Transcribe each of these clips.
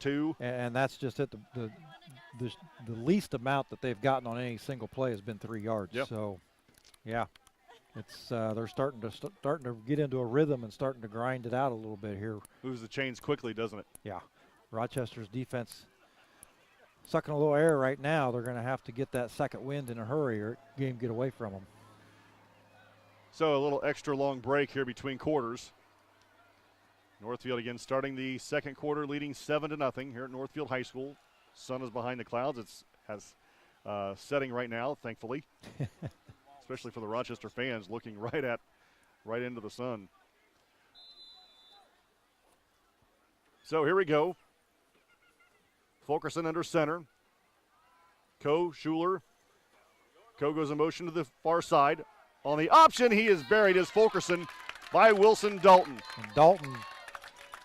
2. And that's just at the least amount that they've gotten on any single play has been 3 yards. Yep. So, yeah, it's they're starting to get into a rhythm and starting to grind it out a little bit here. Moves the chains quickly, doesn't it? Yeah. Rochester's defense sucking a little air right now. They're going to have to get that second wind in a hurry or game get away from them. So a little extra long break here between quarters. Northfield again starting the second quarter, leading 7-0 here at Northfield High School. Sun is behind the clouds. It's setting right now, thankfully, especially for the Rochester fans looking right into the sun. So here we go. Fulkerson under center. Schuler. Goes in motion to the far side. On the option, he is buried as Fulkerson by Wilson Dalton. And Dalton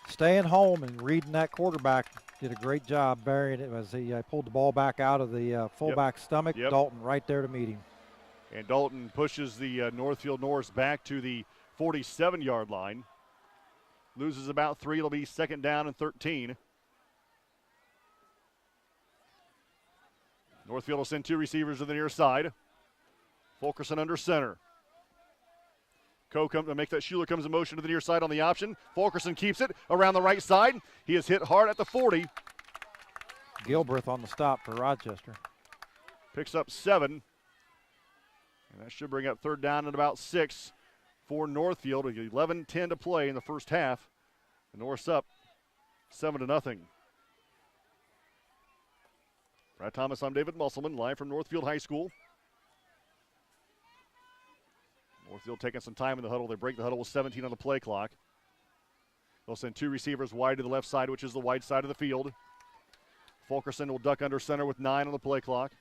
staying home and reading that quarterback. Did a great job burying it as he pulled the ball back out of the fullback's stomach. Yep. Dalton right there to meet him. And Dalton pushes the Northfield Norse back to the 47-yard line. Loses about 3. It'll be second down and 13. Northfield will send 2 receivers to the near side. Fulkerson under center. Comes to make that. Schuler comes in motion to the near side on the option. Fulkerson keeps it around the right side. He is hit hard at the 40. Gilbreth on the stop for Rochester. Picks up 7. And that should bring up third down at about 6 for Northfield. 11-10 to play in the first half. The North's up 7-0. Brad Thomas, I'm David Musselman, live from Northfield High School. Northfield taking some time in the huddle. They break the huddle with 17 on the play clock. They'll send 2 receivers wide to the left side, which is the wide side of the field. Fulkerson will duck under center with 9 on the play clock.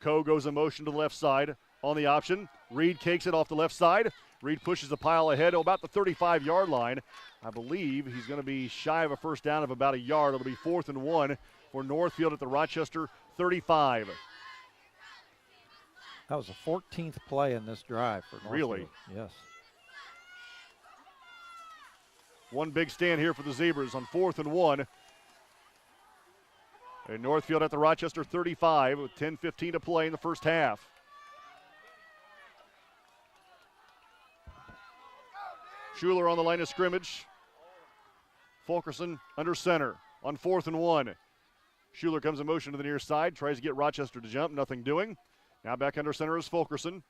Goes in motion to the left side on the option. Reed takes it off the left side. Reed pushes the pile ahead about the 35-yard line. I believe he's going to be shy of a first down of about a yard. It'll be 4th and 1 for Northfield at the Rochester 35. That was the 14th play in this drive for Northfield. Really? Yes. One big stand here for the Zebras on 4th and 1. And Northfield at the Rochester 35 with 10:15 to play in the first half. Schuler on the line of scrimmage. Fulkerson under center on 4th and 1. Schuler comes in motion to the near side, tries to get Rochester to jump, nothing doing. Now back under center is Fulkerson.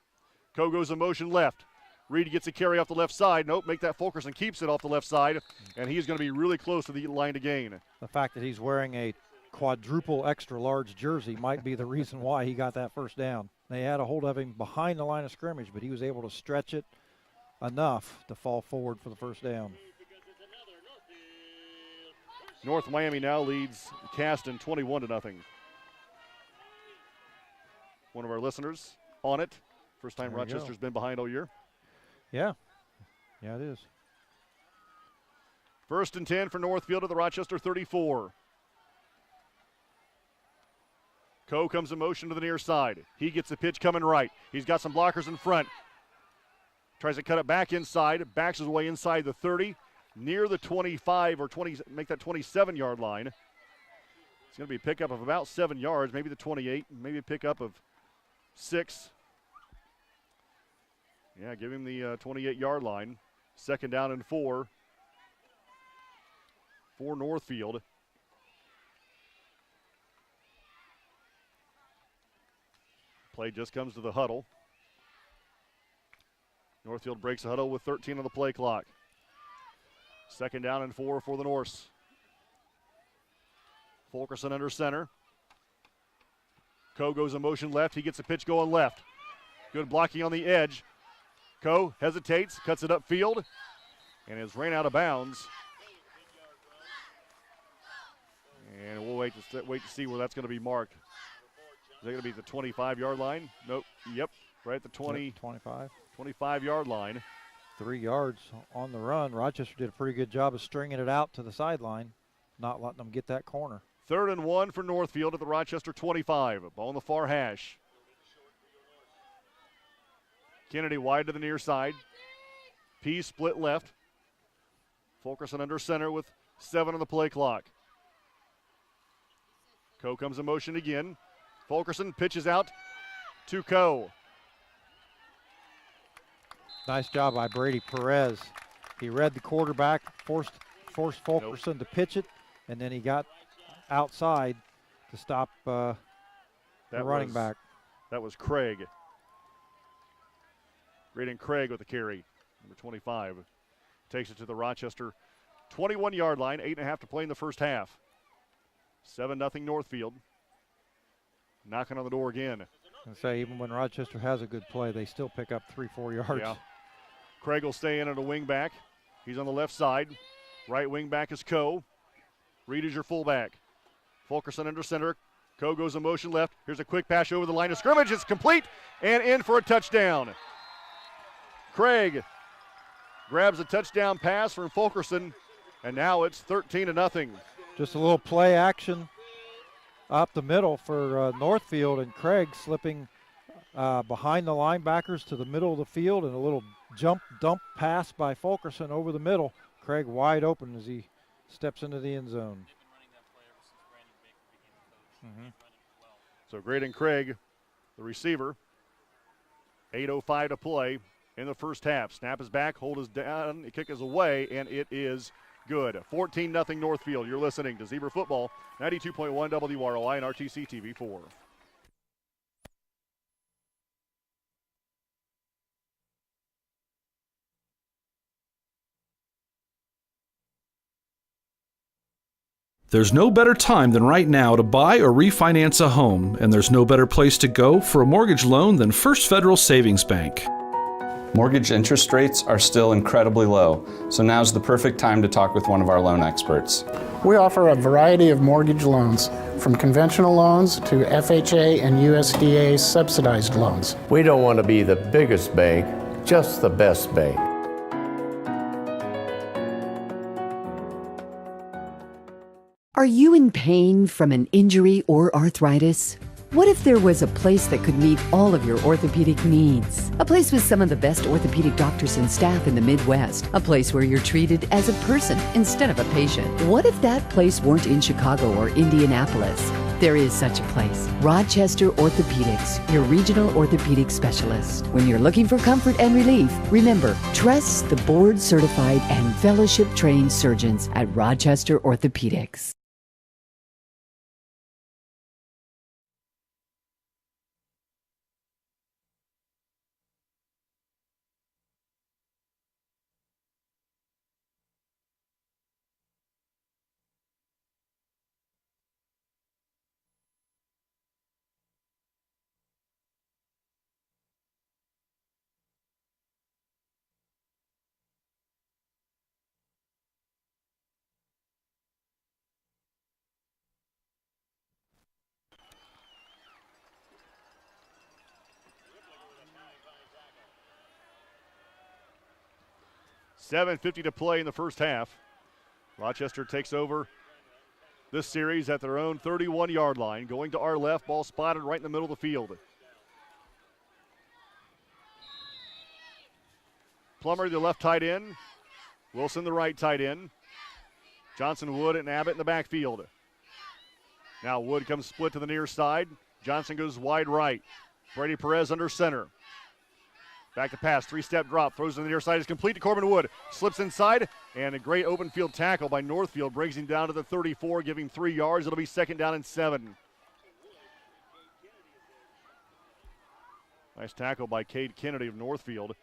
Goes in motion left. Reed gets a carry off the left side. Nope, make that Fulkerson keeps it off the left side, and he's going to be really close to the line to gain. The fact that he's wearing a quadruple extra large jersey might be the reason why he got that first down. They had a hold of him behind the line of scrimmage, but he was able to stretch it enough to fall forward for the first down. North Miami now leads Caston 21-0. One of our listeners on it. First time Rochester's been behind all year. Yeah. Yeah, it is. 1st and 10 for Northfield at the Rochester 34. Comes in motion to the near side. He gets the pitch coming right. He's got some blockers in front. Tries to cut it back inside. Backs his way inside the 30. Near the 25 or 20, make that 27-yard line. It's going to be a pickup of about 7 yards, maybe the 28, maybe a pickup of 6. Yeah, give him the 28-yard line. 2nd down and 4 for Northfield. Play just comes to the huddle. Northfield breaks the huddle with 13 on the play clock. 2nd down and 4 for the Norse. Fulkerson under center. Goes in motion left. He gets a pitch going left. Good blocking on the edge. Hesitates, cuts it upfield, and is ran out of bounds. And we'll wait to see where that's going to be marked. Is that going to be the 25-yard line? Nope. Yep. Right at the 25-yard line. 3 yards on the run. Rochester did a pretty good job of stringing it out to the sideline, not letting them get that corner. 3rd and 1 for Northfield at the Rochester 25. Ball on the far hash. Kennedy wide to the near side. P split left. Fulkerson under center with 7 on the play clock. Coe comes in motion again. Fulkerson pitches out to Coe. Nice job by Brady Perez. He read the quarterback, forced Fulkerson to pitch it, and then he got outside to stop the running back. That was Craig. Braden Craig with the carry, number 25. Takes it to the Rochester 21-yard line, 8.5 to play in the first half. 7-0 Northfield. Knocking on the door again. I say, even when Rochester has a good play, they still pick up 3-4 yards. Yeah. Craig will stay in at a wing back. He's on the left side. Right wing back is Coe. Reed is your fullback. Fulkerson under center. Coe goes in motion left. Here's a quick pass over the line of scrimmage. It's complete and in for a touchdown. Craig grabs a touchdown pass from Fulkerson, and now it's 13-0. Just a little play action up the middle for Northfield, and Craig slipping behind the linebackers to the middle of the field, and a little jump dump pass by Fulkerson over the middle. Craig wide open as he steps into the end zone. So Graydon Craig, the receiver. 8:05 to play in the first half. Snap is back, hold is down, the kick is away, and it is good. 14-0 Northfield. You're listening to Zebra Football, 92.1 WROI and RTC TV4. There's no better time than right now to buy or refinance a home, and there's no better place to go for a mortgage loan than First Federal Savings Bank. Mortgage interest rates are still incredibly low, so now's the perfect time to talk with one of our loan experts. We offer a variety of mortgage loans, from conventional loans to FHA and USDA subsidized loans. We don't want to be the biggest bank, just the best bank. Are you in pain from an injury or arthritis? What if there was a place that could meet all of your orthopedic needs? A place with some of the best orthopedic doctors and staff in the Midwest. A place where you're treated as a person instead of a patient. What if that place weren't in Chicago or Indianapolis? There is such a place. Rochester Orthopedics, your regional orthopedic specialist. When you're looking for comfort and relief, remember, trust the board-certified and fellowship-trained surgeons at Rochester Orthopedics. $7:50 to play in the first half. Rochester takes over this series at their own 31-yard line. Going to our left, ball spotted right in the middle of the field. Plummer, the left tight end. Wilson, the right tight end. Johnson, Wood, and Abbott in the backfield. Now Wood comes split to the near side. Johnson goes wide right. Brady Perez under center. Back to pass, three-step drop, throws to the near side, is complete to Corbin Wood. Slips inside, and a great open field tackle by Northfield brings him down to the 34, giving 3 yards. It'll be 2nd down and 7. Nice tackle by Cade Kennedy of Northfield.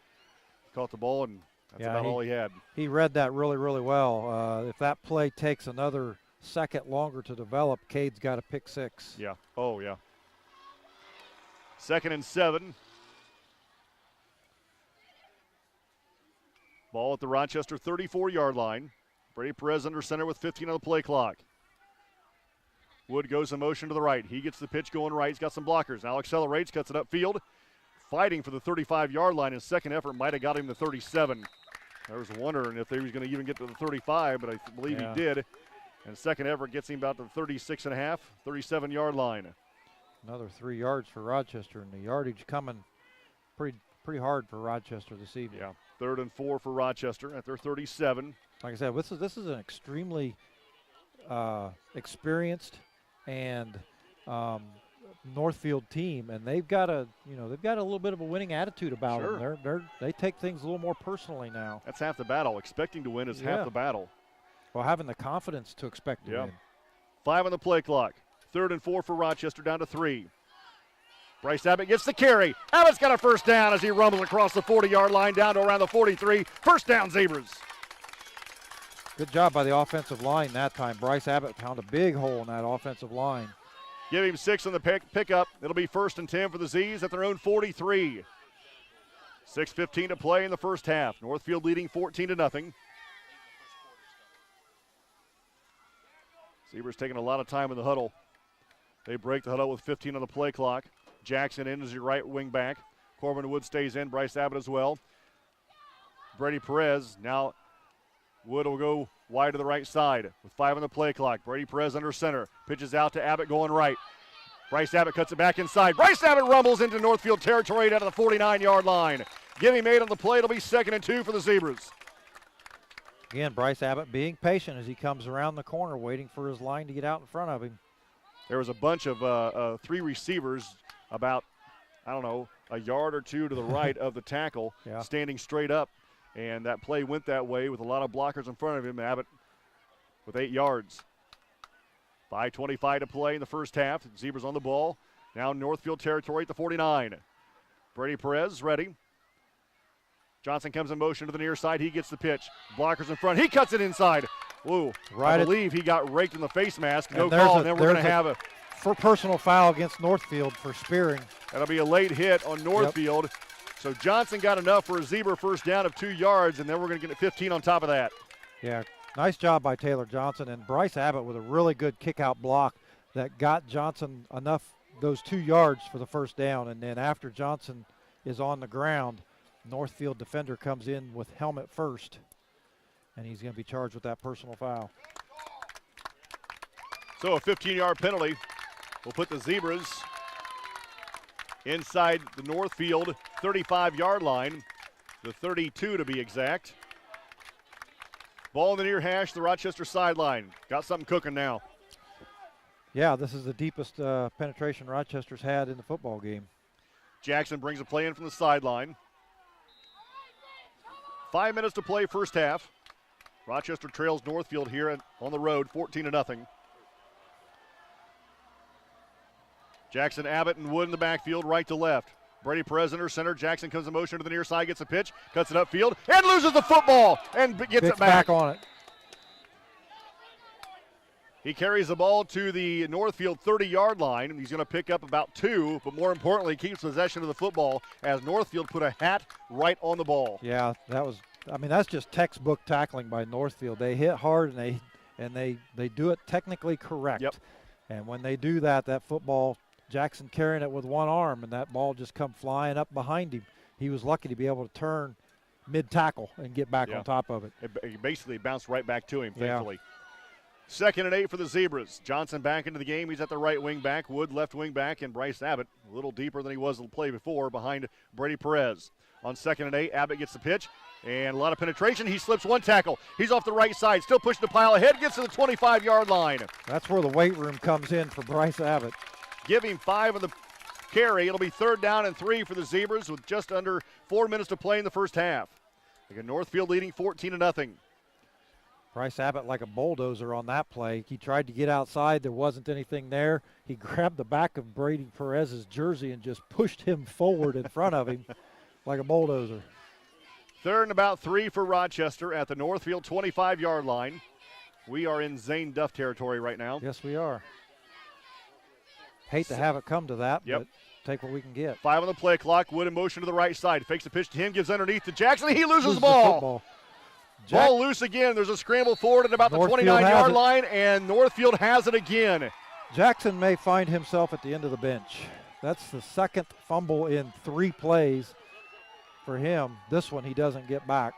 Caught the ball, and that's about all he had. He read that really, really well. If that play takes another second longer to develop, Cade's got a pick 6. Yeah. Oh, yeah. 2nd and 7. Ball at the Rochester 34-yard line. Brady Perez under center with 15 on the play clock. Wood goes in motion to the right. He gets the pitch going right. He's got some blockers. Now accelerates, cuts it upfield. Fighting for the 35-yard line. His second effort might have got him to 37. I was wondering if he was going to even get to the 35, but I believe he did. And second effort gets him about the 36.5, 37-yard line. Another 3 yards for Rochester, and the yardage coming pretty hard for Rochester this evening. Yeah, 3rd and 4 for Rochester at their 37. Like I said, this is an extremely experienced and Northfield team, and they've got a little bit of a winning attitude about them. They take things a little more personally now. That's half the battle. Expecting to win is half the battle. Well, having the confidence to expect to win. 5 on the play clock. 3rd and 4 for Rochester, down to 3. Bryce Abbott gets the carry. Abbott's got a first down as he rumbles across the 40-yard line down to around the 43. First down, Zebras. Good job by the offensive line that time. Bryce Abbott found a big hole in that offensive line. Give him 6 on the pickup. It'll be 1st and 10 for the Z's at their own 43. 6:15 to play in the first half. Northfield leading 14-0. Zebras taking a lot of time in the huddle. They break the huddle with 15 on the play clock. Jackson in as your right wing back. Corbin Wood stays in. Bryce Abbott as well. Brady Perez. Now Wood will go wide to the right side with 5 on the play clock. Brady Perez under center. Pitches out to Abbott going right. Bryce Abbott cuts it back inside. Bryce Abbott rumbles into Northfield territory down to the 49-yard line. Give him 8 on the play. It'll be 2nd and 2 for the Zebras. Again, Bryce Abbott being patient as he comes around the corner, waiting for his line to get out in front of him. There was a bunch of 3 receivers about, a yard or 2 to the right of the tackle, standing straight up. And that play went that way with a lot of blockers in front of him. Abbott with 8 yards. 5:25 to play in the first half. Zebras on the ball. Now Northfield territory at the 49. Brady Perez ready. Johnson comes in motion to the near side. He gets the pitch. Blockers in front. He cuts it inside. Ooh, I believe he got raked in the face mask. No call. And then we're going to have a personal foul against Northfield for spearing. That'll be a late hit on Northfield. Yep. So Johnson got enough for a Zebra first down of 2 yards, and then we're going to get 15 on top of that. Yeah, nice job by Taylor Johnson. And Bryce Abbott with a really good kick-out block that got Johnson enough, those 2 yards for the first down. And then after Johnson is on the ground, Northfield defender comes in with helmet first, and he's going to be charged with that personal foul. So a 15-yard penalty will put the Zebras inside the Northfield 35-yard line, the 32 to be exact. Ball in the near hash, the Rochester sideline. Got something cooking now. Yeah, this is the deepest penetration Rochester's had in the football game. Jackson brings a play in from the sideline. 5 minutes to play first half. Rochester trails Northfield here on the road, 14-0. Jackson, Abbott, and Wood in the backfield, right to left. Brady Perez under center. Jackson comes in motion to the near side, gets a pitch, cuts it upfield, and loses the football, and gets it back on it. He carries the ball to the Northfield 30-yard line, and he's going to pick up about 2, but more importantly, keeps possession of the football as Northfield put a hat right on the ball. Yeah, that's just textbook tackling by Northfield. They hit hard, and they do it technically correct. Yep. And when they do that football, Jackson carrying it with one arm, and that ball just come flying up behind him. He was lucky to be able to turn mid-tackle and get back on top of it. It basically bounced right back to him, thankfully. 2nd and 8 for the Zebras. Johnson back into the game. He's at the right wing back. Wood left wing back, and Bryce Abbott a little deeper than he was in the play before behind Brady Perez. On 2nd and 8, Abbott gets the pitch, and a lot of penetration. He slips one tackle. He's off the right side, still pushing the pile ahead, gets to the 25-yard line. That's where the weight room comes in for Bryce Abbott. Give him 5 on the carry. It'll be 3rd down and 3 for the Zebras with just under 4 minutes to play in the first half. Again, Northfield leading 14-0. Bryce Abbott like a bulldozer on that play. He tried to get outside. There wasn't anything there. He grabbed the back of Brady Perez's jersey and just pushed him forward in front of him like a bulldozer. 3rd and about 3 for Rochester at the Northfield 25-yard line. We are in Zane Duff territory right now. Yes, we are. Hate to have it come to that, but take what we can get. 5 on the play clock. Wood in motion to the right side. Fakes the pitch to him, gives underneath to Jackson. He loses the ball. Ball loose again. There's a scramble forward at about the 29-yard line, and Northfield has it again. Jackson may find himself at the end of the bench. That's the 2nd fumble in 3 plays for him. This one he doesn't get back.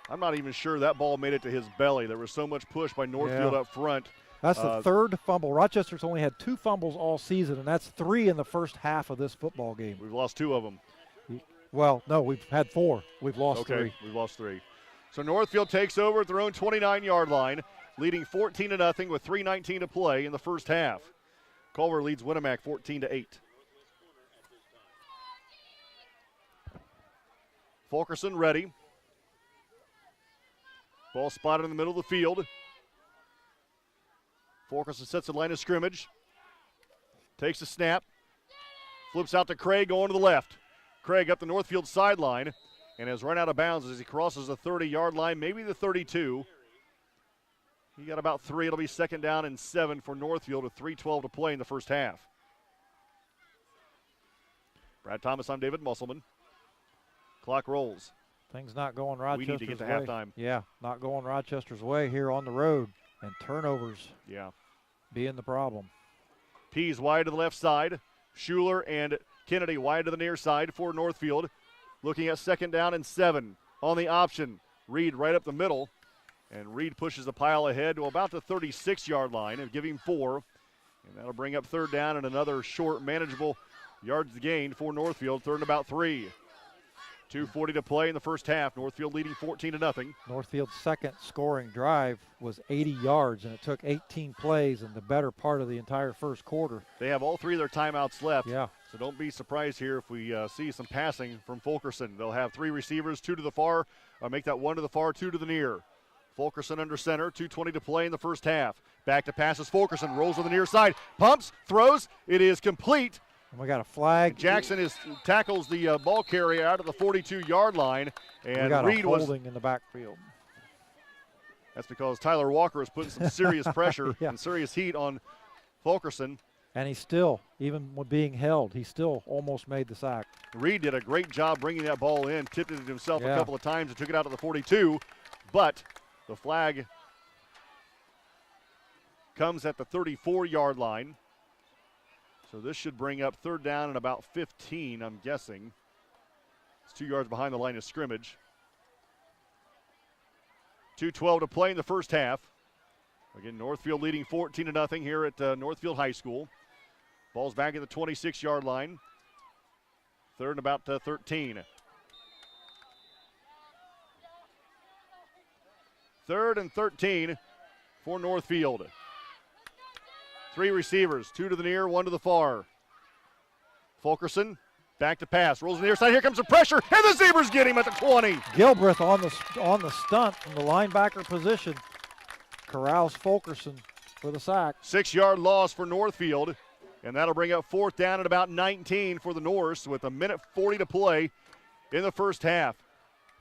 I'm not even sure that ball made it to his belly. There was so much push by Northfield up front. That's the 3rd fumble. Rochester's only had 2 fumbles all season, and that's 3 in the first half of this football game. We've lost 2 of them. Well, no, we've had 4. We've lost 3. Okay, we've lost 3. So Northfield takes over at their own 29-yard line. leading 14-0 with 3:19 to play in the first half. Culver leads Winamac 14-8. Fulkerson ready. Ball spotted in the middle of the field. Fulkerson sets the line of scrimmage. Takes a snap. Flips out to Craig going to the left. Craig up the Northfield sideline and has run out of bounds as he crosses the 30-yard line, maybe the 32. He got about 3. It'll be 2nd down and 7 for Northfield with 3:12 to play in the first half. Brad Thomas, I'm David Musselman. Clock rolls. Things not going Rochester's way. We need to get to halftime. Yeah, not going Rochester's way here on the road. And turnovers being the problem. Pease wide to the left side. Schuler and Kennedy wide to the near side for Northfield. Looking at 2nd down and 7 on the option. Reed right up the middle. And Reed pushes the pile ahead to about the 36-yard line and give him 4. And that'll bring up 3rd down and another short, manageable yards gained for Northfield. 3rd and about 3. 2:40 to play in the first half. Northfield leading 14-0. Northfield's second scoring drive was 80 yards, and it took 18 plays in the better part of the entire first quarter. They have all 3 of their timeouts left. Yeah. So don't be surprised here if we see some passing from Fulkerson. They'll have 3 receivers, 2 to the far, make that 1 to the far, 2 to the near. Fulkerson under center, 2:20 to play in the first half. Back to passes Fulkerson, rolls to the near side, pumps, throws, it is complete. And we got a flag. Jackson tackles the ball carrier out of the 42-yard line, and we got Reed a holding in the backfield. That's because Tyler Walker is putting some serious pressure Yeah. and serious heat on Fulkerson. And he still, even with being held, he still almost made the sack. Reed did a great job bringing that ball in, tipped it himself a Yeah. couple of times and took it out to the 42, but the flag comes at the 34-yard line. So this should bring up 3rd down and about 15, I'm guessing. It's 2 yards behind the line of scrimmage. 2:12 to play in the first half. Again, Northfield leading 14-0 here at Northfield High School. Ball's back at the 26-yard line. 3rd and about 13. 3rd and 13 for Northfield. 3 receivers, 2 to the near, 1 to the far. Fulkerson back to pass, rolls to the near side. Here comes the pressure, and the Zebras get him at the 20. Gilbreth on the stunt from the linebacker position corrals Fulkerson for the sack. 6-yard loss for Northfield, and that'll bring up 4th down at about 19 for the Norse with 1:40 to play in the first half.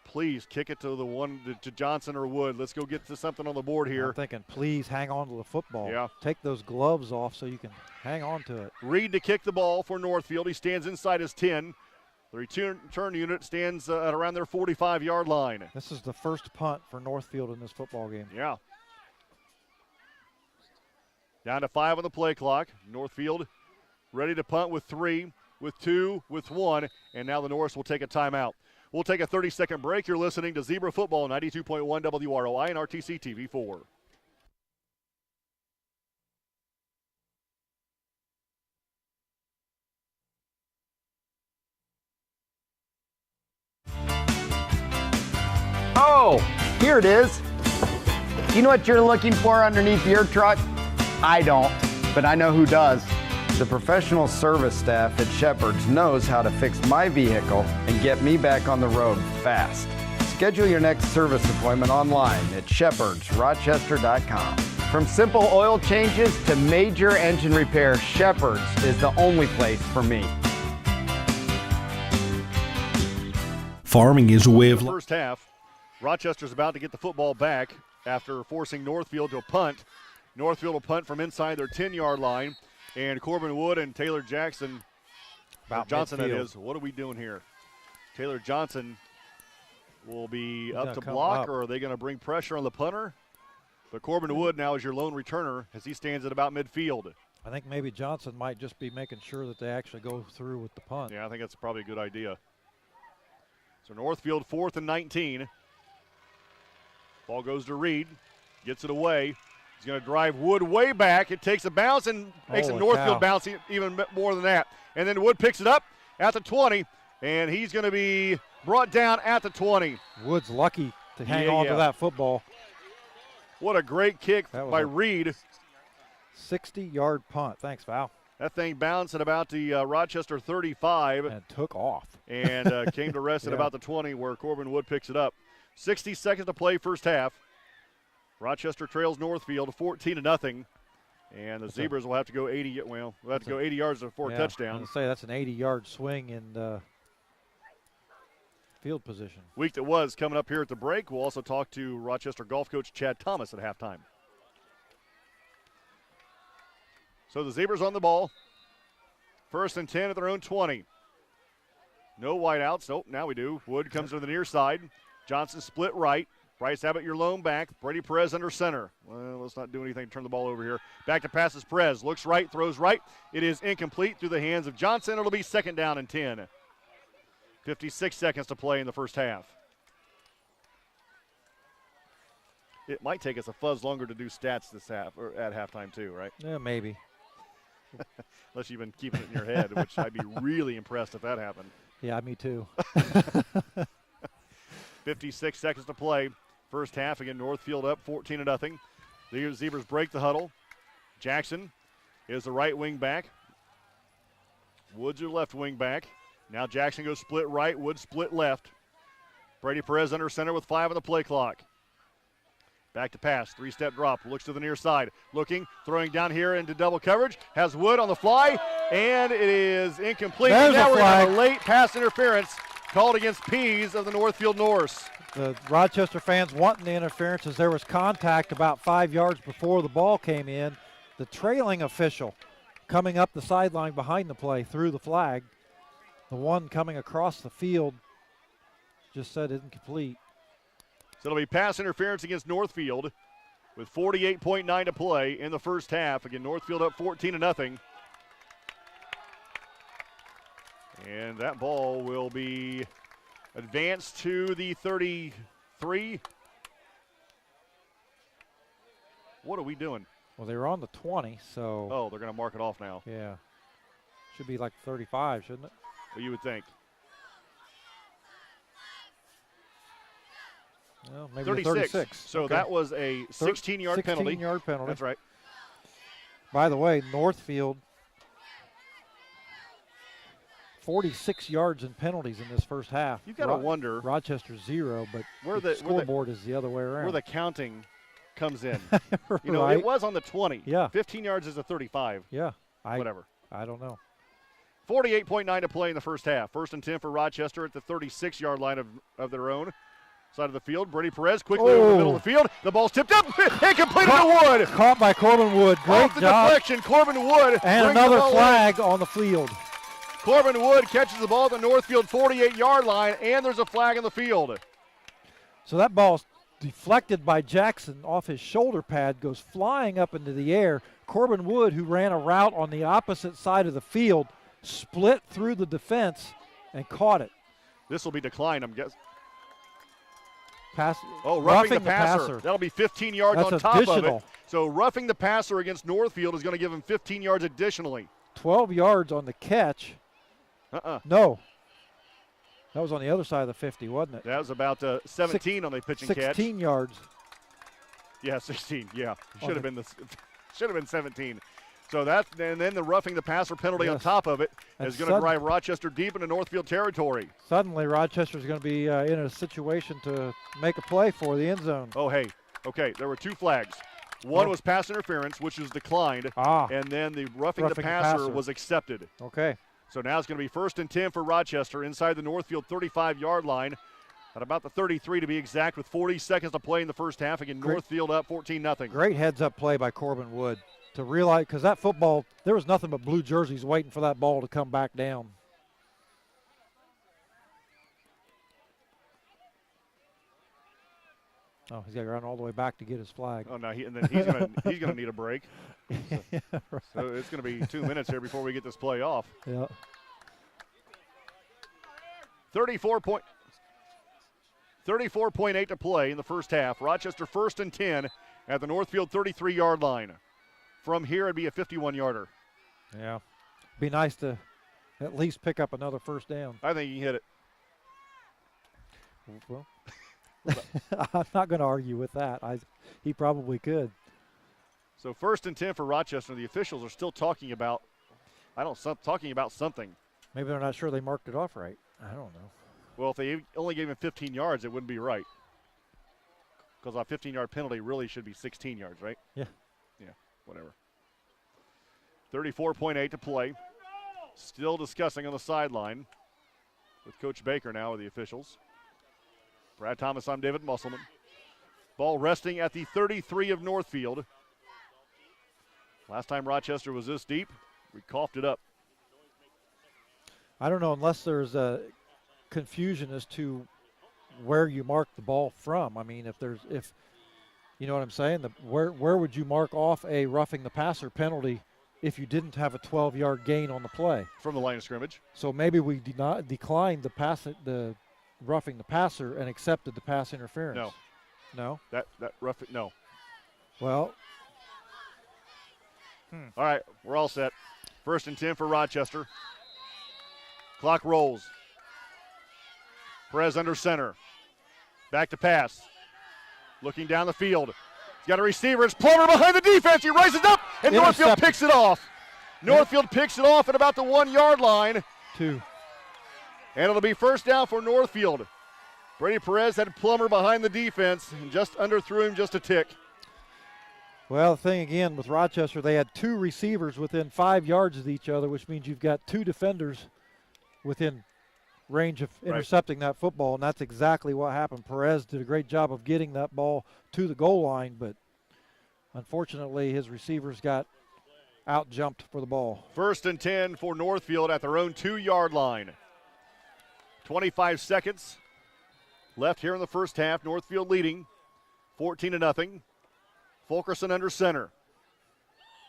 Please kick it to the one to Johnson or Wood. Let's go get to something on the board here. I'm thinking, please hang on to the football. Yeah. Take those gloves off so you can hang on to it. Reed to kick the ball for Northfield. He stands inside his 10. The return unit stands at around their 45-yard line. This is the first punt for Northfield in this football game. Yeah. Down to 5 on the play clock. Northfield ready to punt with 3, with 2, with 1, and now the Norse will take a timeout. We'll take a 30-second break. You're listening to Zebra Football, 92.1 WROI and RTC TV4. Oh, here it is. You know what you're looking for underneath your truck? I don't, but I know who does. The professional service staff at Shepherd's knows how to fix my vehicle and get me back on the road fast. Schedule your next service appointment online at shepherdsrochester.com. From simple oil changes to major engine repairs, Shepherd's is the only place for me. Farming is a way of First half, Rochester's about to get the football back after forcing Northfield to a punt. Northfield will punt from inside their 10-yard line. And Corbin Wood and Taylor Johnson, Midfield. that is. What are we doing here? Taylor Johnson will be He's up to come block, up. or are they going to bring pressure on the punter? But Corbin Wood now is your lone returner as he stands at about midfield. I think maybe Johnson might just be making sure that they actually go through with the punt. Yeah, I think that's probably a good idea. So Northfield 4th and 19. Ball goes to Reed, gets it away. He's going to drive Wood way back. It takes a bounce and makes it Northfield bounce even more than that. And then Wood picks it up at the 20, and he's going to be brought down at the 20. Wood's lucky to hang on to that football. What a great kick That was by a Reed. 60-yard punt. Thanks, Val. That thing bounced at about the Rochester 35 And took off. and came to rest at Yeah. about the 20 where Corbin Wood picks it up. 60 seconds to play first half. Rochester trails Northfield 14-0. And the Zebras will have to go 80. Well, we'll have to go 80 yards for a touchdown. I was gonna say that's an 80-yard swing in field position. Week that was coming up here at the break. We'll also talk to Rochester golf coach Chad Thomas at halftime. So the Zebras on the ball. 1st and 10 at their own 20. No wideouts. Nope, now we do. Wood comes to the near side. Johnson split right. Bryce Abbott, your lone back. Brady Perez under center. Well, let's not do anything to turn the ball over here. Back to passes Perez. Looks right, throws right. It is incomplete through the hands of Johnson. It'll be 2nd down and 10. 56 seconds to play in the first half. It might take us a fuzz longer to do stats this half or at halftime too, right? Yeah, maybe. Unless you've been keeping it in your head, which I'd be really impressed if that happened. Yeah, me too. 56 seconds to play. First half, again, Northfield up 14-0. The Zebras break the huddle. Jackson is the right wing back. Woods your left wing back. Now Jackson goes split right, Woods split left. Brady Perez under center with 5 on the play clock. Back to pass, 3-step drop, looks to the near side. Looking, throwing down here into double coverage. Has Wood on the fly, and it is incomplete. There's now a we're going to have flag. a late pass interference called against Pease of the Northfield Norse. The Rochester fans wanting the interference as there was contact about 5 yards before the ball came in. The trailing official coming up the sideline behind the play threw the flag. The one coming across the field just said incomplete. So it'll be pass interference against Northfield with 48.9 to play in the first half. Again, Northfield up 14-0. And that ball will be advanced to the 33. What are we doing? Well, they were on the 20, so. Oh, they're going to mark it off now. Yeah. Should be like 35, shouldn't it? Well, you would think. Well, maybe 36. 36. So Okay. that was a 16-yard penalty. 16-yard penalty. That's right. By the way, Northfield, 46 yards in penalties in this first half. You've got to wonder Rochester 0, but where the scoreboard is the other way around. where the counting comes in. You know, Right. it was on the 20. Yeah. 15 yards is a 35. Yeah. Whatever. I don't know. 48.9 to play in the first half. 1st and 10 for Rochester at the 36-yard line of their own side of the field. Brady Perez quickly over the middle of the field. The ball's tipped up. Incomplete to Wood. Caught by Corbin Wood. Great Off the job. deflection, Corbin Wood. And brings another the ball in. flag on the field. Corbin Wood catches the ball at the Northfield 48-yard line, and there's a flag on the field. So that ball's deflected by Jackson off his shoulder pad, goes flying up into the air. Corbin Wood, who ran a route on the opposite side of the field, split through the defense and caught it. This will be declined, I'm guessing. Oh, roughing the passer. That'll be 15 yards That's on top additional. of it. So roughing the passer against Northfield is going to give him 15 yards additionally. 12 yards on the catch. No. That was on the other side of the 50, wasn't it? That was about 17 on the pitch and catch. 16 yards. Yeah, 16. Yeah, should have been 17. So that, and then the roughing the passer penalty on top of it is going to drive Rochester deep into Northfield territory. Suddenly, Rochester's going to be in a situation to make a play for the end zone. Oh, hey, okay, there were 2 flags. One was pass interference, which was declined, and then the roughing the passer was accepted. Okay. So now it's going to be 1st and 10 for Rochester inside the Northfield 35-yard line at about the 33 to be exact, with 40 seconds to play in the first half. Again, Northfield up 14-0. Great heads-up play by Corbin Wood to realize, because that football, there was nothing but blue jerseys waiting for that ball to come back down. Oh, he's got to run all the way back to get his flag. Oh no, and then he's gonna need a break. So, yeah, right. So it's gonna be 2 minutes here before we get this play off. Yeah. 34.8 to play in the first half. Rochester 1st and 10 at the Northfield 33-yard line. From here, it'd be a 51-yarder. Yeah. Be nice to at least pick up another first down. I think you can hit it. Well, I'm not going to argue with that. He probably could. So 1st and 10 for Rochester. The officials are still talking about something. Maybe they're not sure they marked it off right. I don't know. Well, if they only gave him 15 yards, it wouldn't be right. Because a 15-yard penalty really should be 16 yards, right? Yeah. Yeah, whatever. 34.8 to play. Still discussing on the sideline with Coach Baker now with the officials. Brad Thomas, I'm David Musselman. Ball resting at the 33 of Northfield. Last time Rochester was this deep, we coughed it up. I don't know, unless there's a confusion as to where you mark the ball from. I mean, if you know what I'm saying, where would you mark off a roughing the passer penalty if you didn't have a 12-yard gain on the play? From the line of scrimmage. So maybe we declined the roughing the passer and accepted the pass interference. No. No? That rough, no. Well. All right, we're all set. 1st and 10 for Rochester. Clock rolls. Perez under center. Back to pass. Looking down the field. He's got a receiver. It's Plummer behind the defense. He rises up, and Northfield picks it off. Northfield picks it off at about the 1-yard line. 2. And it'll be 1st down for Northfield. Brady Perez had Plummer behind the defense and just underthrew him just a tick. Well, the thing again with Rochester, they had 2 receivers within 5 yards of each other, which means you've got 2 defenders within range of intercepting that football, and that's exactly what happened. Perez did a great job of getting that ball to the goal line, but unfortunately his receivers got out-jumped for the ball. 1st and 10 for Northfield at their own 2-yard line. 25 seconds left here in the first half. Northfield leading 14-0. Fulkerson under center.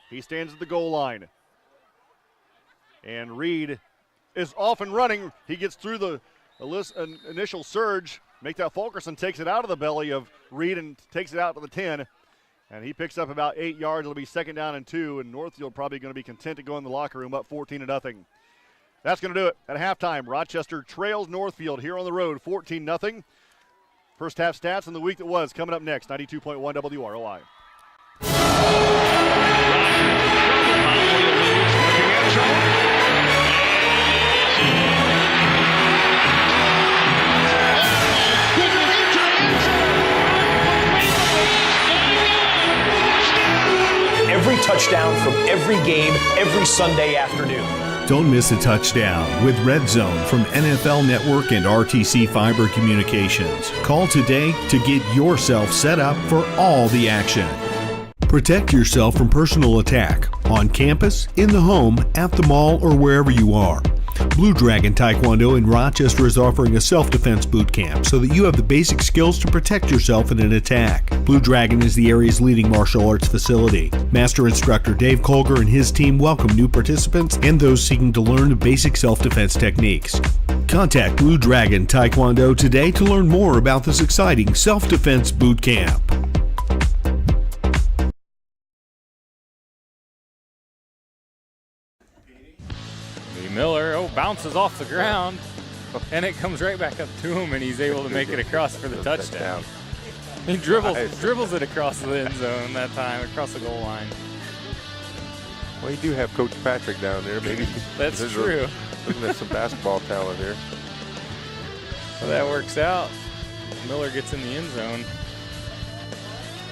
He stands at the goal line. And Reed is off and running. He gets through the initial surge. Make that Fulkerson takes it out of the belly of Reed and takes it out to the 10. And he picks up about 8 yards. It'll be 2nd down and 2. And Northfield probably going to be content to go in the locker room up 14-0. That's going to do it. At halftime, Rochester trails Northfield here on the road 14-0. First half stats in the week that was coming up next. 92.1 WROI. Every touchdown from every game, every Sunday afternoon. Don't miss a touchdown with Red Zone from NFL Network and RTC Fiber Communications. Call today to get yourself set up for all the action. Protect yourself from personal attack on campus, in the home, at the mall, or wherever you are. Blue Dragon Taekwondo in Rochester is offering a self-defense boot camp so that you have the basic skills to protect yourself in an attack. Blue Dragon is the area's leading martial arts facility. Master instructor Dave Colger and his team welcome new participants and those seeking to learn the basic self-defense techniques. Contact Blue Dragon Taekwondo today to learn more about this exciting self-defense boot camp. Miller, bounces off the ground, and it comes right back up to him, and he's able to make it across for the touchdown. He dribbles it across the end zone that time, across the goal line. Well, you do have Coach Patrick down there. Maybe that's true. Looking at some basketball talent here. Well, that works out. Miller gets in the end zone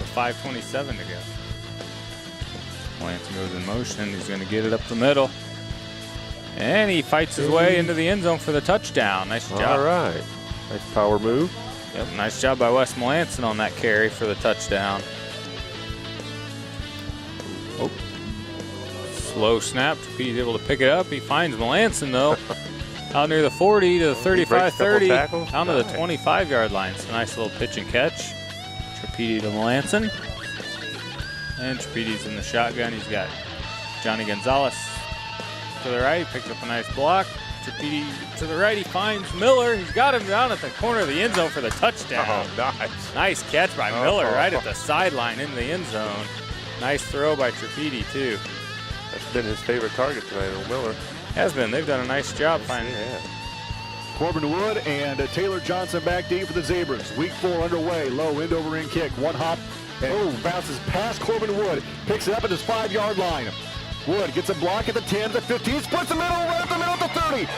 with 5:27 to go. Lance goes in motion. He's going to get it up the middle. And he fights his way into the end zone for the touchdown. Nice job. All right. Nice power move. Yep, nice job by Wes Melanson on that carry for the touchdown. Oh. Slow snap. He's able to pick it up. He finds Melanson, though, out near the 40 to the 35-30, down to the 25-yard line. It's a nice little pitch and catch. Trapedi to Melanson. And Trapedi's in the shotgun. He's got Johnny Gonzalez to the right, picked up a nice block. Trapedi to the right, he finds Miller. He's got him down at the corner of the end zone for the touchdown. Oh, nice. Nice catch by Miller right at the sideline in the end zone. Nice throw by Trapedi, too. That's been his favorite target tonight, Miller. Has been. They've done a nice job finding Corbin Wood and Taylor Johnson back deep for the Zebras. Week 4 underway. Low end over end kick. One hop and bounces past Corbin Wood. Picks it up at his 5-yard line. Wood gets a block at the 10, the 15, splits the middle, right up the middle at the 30.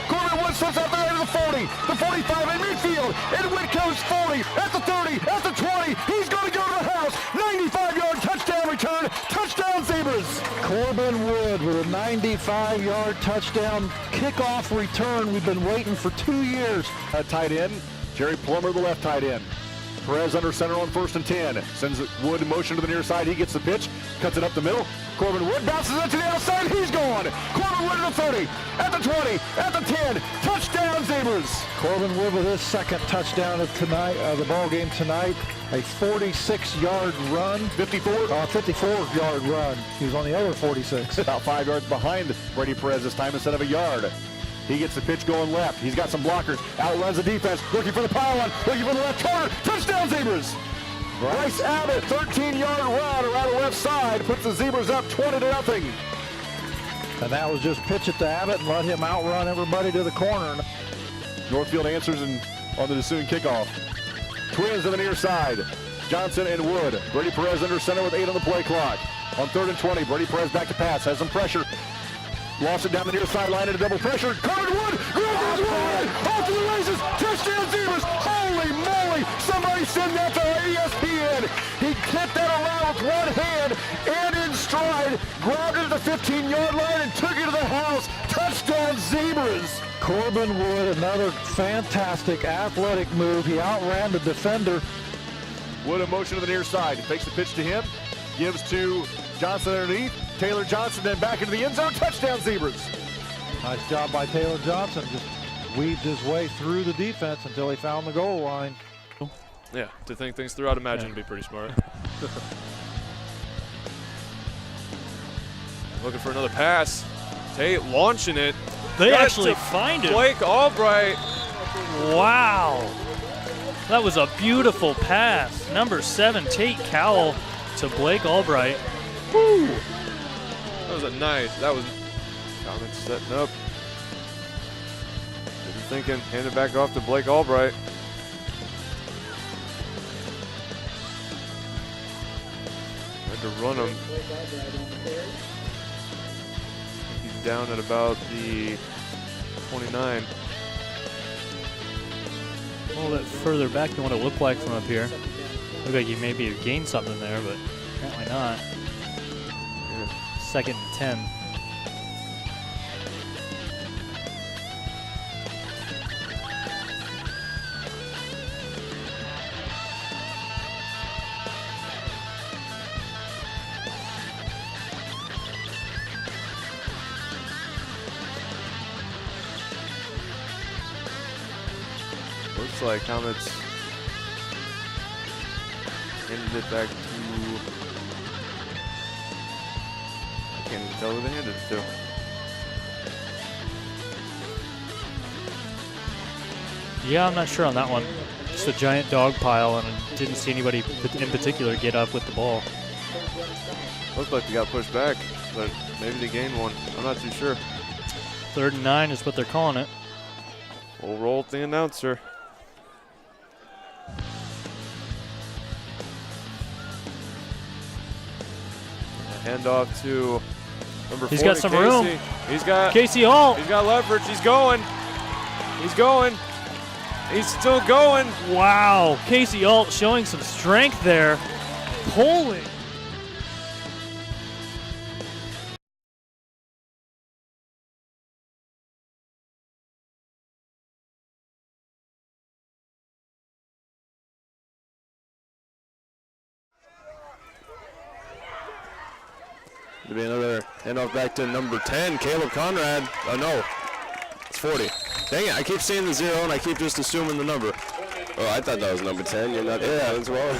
Corbin Wood slips out there to the 40, the 45 in midfield, and Wood comes 40, at the 30, at the 20. He's going to go to the house. 95-yard touchdown return. Touchdown Zebras. Corbin Wood with a 95-yard touchdown kickoff return. We've been waiting for 2 years. Tight end, Jerry Plummer, the left tight end. Perez under center on 1st and 10. Sends Wood in motion to the near side. He gets the pitch, cuts it up the middle. Corbin Wood bounces it to the outside. He's gone. Corbin Wood at the 30, at the 20, at the 10. Touchdown Zebras. Corbin Wood with his second touchdown of tonight, the ball game tonight. A 46-yard run. 54-yard run. He was on the other 46. About 5 yards behind Brady Perez this time instead of a yard. He gets the pitch going left. He's got some blockers. Outruns the defense. Looking for the pylon. Looking for the left corner. Touchdown Zebras. Bryce Abbott, 13-yard run around the left side. Puts the Zebras up 20-0. And that was just pitch it to Abbott and let him outrun everybody to the corner. Northfield answers on the DeSoon kickoff. Twins to the near side. Johnson and Wood. Brady Perez under center with 8 on the play clock. On 3rd and 20, Brady Perez back to pass. Has some pressure. Lost it down the near sideline into double pressure. Corbin Wood grabs Wood off to the races. Touchdown Zebras. Holy moly. Somebody send that to ESPN. He kicked that around with one hand and in stride. Grabbed it at the 15-yard line and took it to the house. Touchdown Zebras. Corbin Wood, another fantastic athletic move. He outran the defender. Wood in motion to the near side. Takes the pitch to him. Gives to Johnson underneath. Taylor Johnson then back into the end zone. Touchdown Zebras. Nice job by Taylor Johnson. Just weaved his way through the defense until he found the goal line. Yeah, to think things through, I'd imagine it'd be pretty smart. Looking for another pass. Tate launching it. They actually find it. Blake Albright. Wow. That was a beautiful pass. Number 7, Tate Cowell to Blake Albright. Woo. That was Comments setting up. Didn't thinking, hand it back off to Blake Albright. Had to run him. He's down at about the 29. A little bit further back than what it looked like from up here. Looked like you maybe have gained something there, but apparently not. Yeah. 2nd and 10. Looks like Comets handed it back to, I can't even tell who they handed it to. Yeah, I'm not sure on that one. Just a giant dog pile, and I didn't see anybody in particular get up with the ball. Looked like they got pushed back, but maybe they gained one. I'm not too sure. 3rd and 9 is what they're calling it. We'll roll with the announcer. Handoff to number 40. He's got some Casey. room. He's got Casey Hall. He's got leverage. He's going. He's going. He's still going. Wow. Casey Alt showing some strength there. Pulling. To be another handoff back to number 10, Caleb Conrad. Oh no, it's 40. Dang it, I keep seeing the 0 and I keep just assuming the number. Oh, I thought that was number 10. You're not there as well.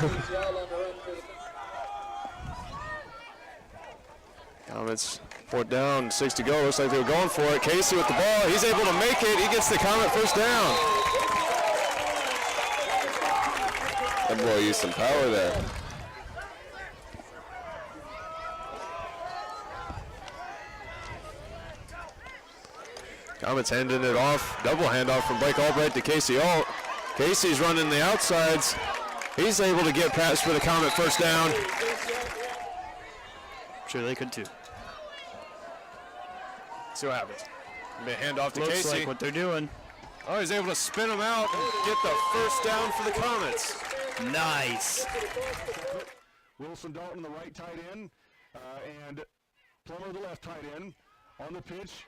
Comets 4th down, 6 to go. Looks like they were going for it. Casey with the ball. He's able to make it. He gets the Comet first down. That boy used some power there. Comets handing it off. Double handoff from Blake Albright to Casey Alt. Casey's running the outsides. He's able to get past for the Comet first down. Sure they could too. See what happens. Handoff to Looks Casey. like what they're doing. Oh, he's able to spin him out and get the first down for the Comets. Nice. Wilson Dalton, the right tight end, and Plummer, the left tight end. On the pitch,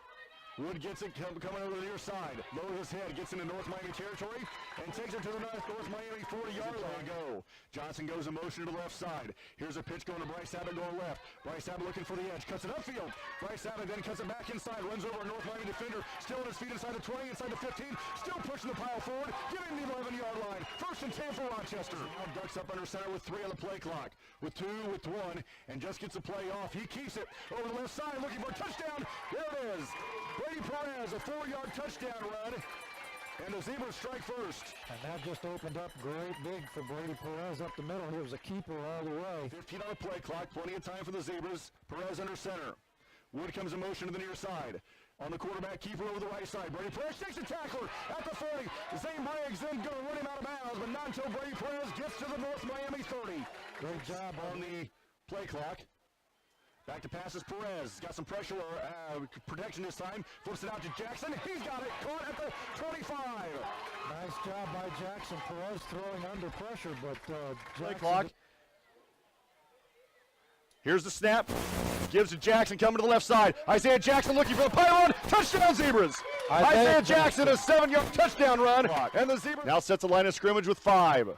Wood gets it coming over the near side. Lowers his head, gets into North Miami territory, and takes it to the North Miami 40-yard line. Go. Johnson goes in motion to the left side. Here's a pitch going to Bryce Abbott going left. Bryce Abbott looking for the edge, cuts it upfield. Bryce Abbott then cuts it back inside, runs over a North Miami defender, still on his feet inside the 20, inside the 15, still pushing the pile forward, getting the 11-yard line. First and 10 for Rochester. Now ducks up under center with 3 on the play clock. With 2, with 1, and just gets the play off. He keeps it over the left side, looking for a touchdown. There it is. Brady Perez, a 4-yard touchdown run, and the Zebras strike first. And that just opened up great big for Brady Perez up the middle. He was a keeper all the way. 15 on the play clock, plenty of time for the Zebras. Perez under center. Wood comes in motion to the near side. On the quarterback, keeper over the right side. Brady Perez takes a tackler at the 40. Zane Briggs then going to run him out of bounds, but not until Brady Perez gets to the North Miami 30. Great job on the play clock. Back to passes Perez. Got some pressure, protection this time. Flips it out to Jackson. He's got it. Caught at the 25. Nice job by Jackson. Perez throwing under pressure, but play clock. Here's the snap. Gives to Jackson coming to the left side. Isaiah Jackson looking for the pylon. Touchdown, Zebras. Isaiah Jackson, a 7-yard touchdown run. And the Zebras now sets a line of scrimmage with 5.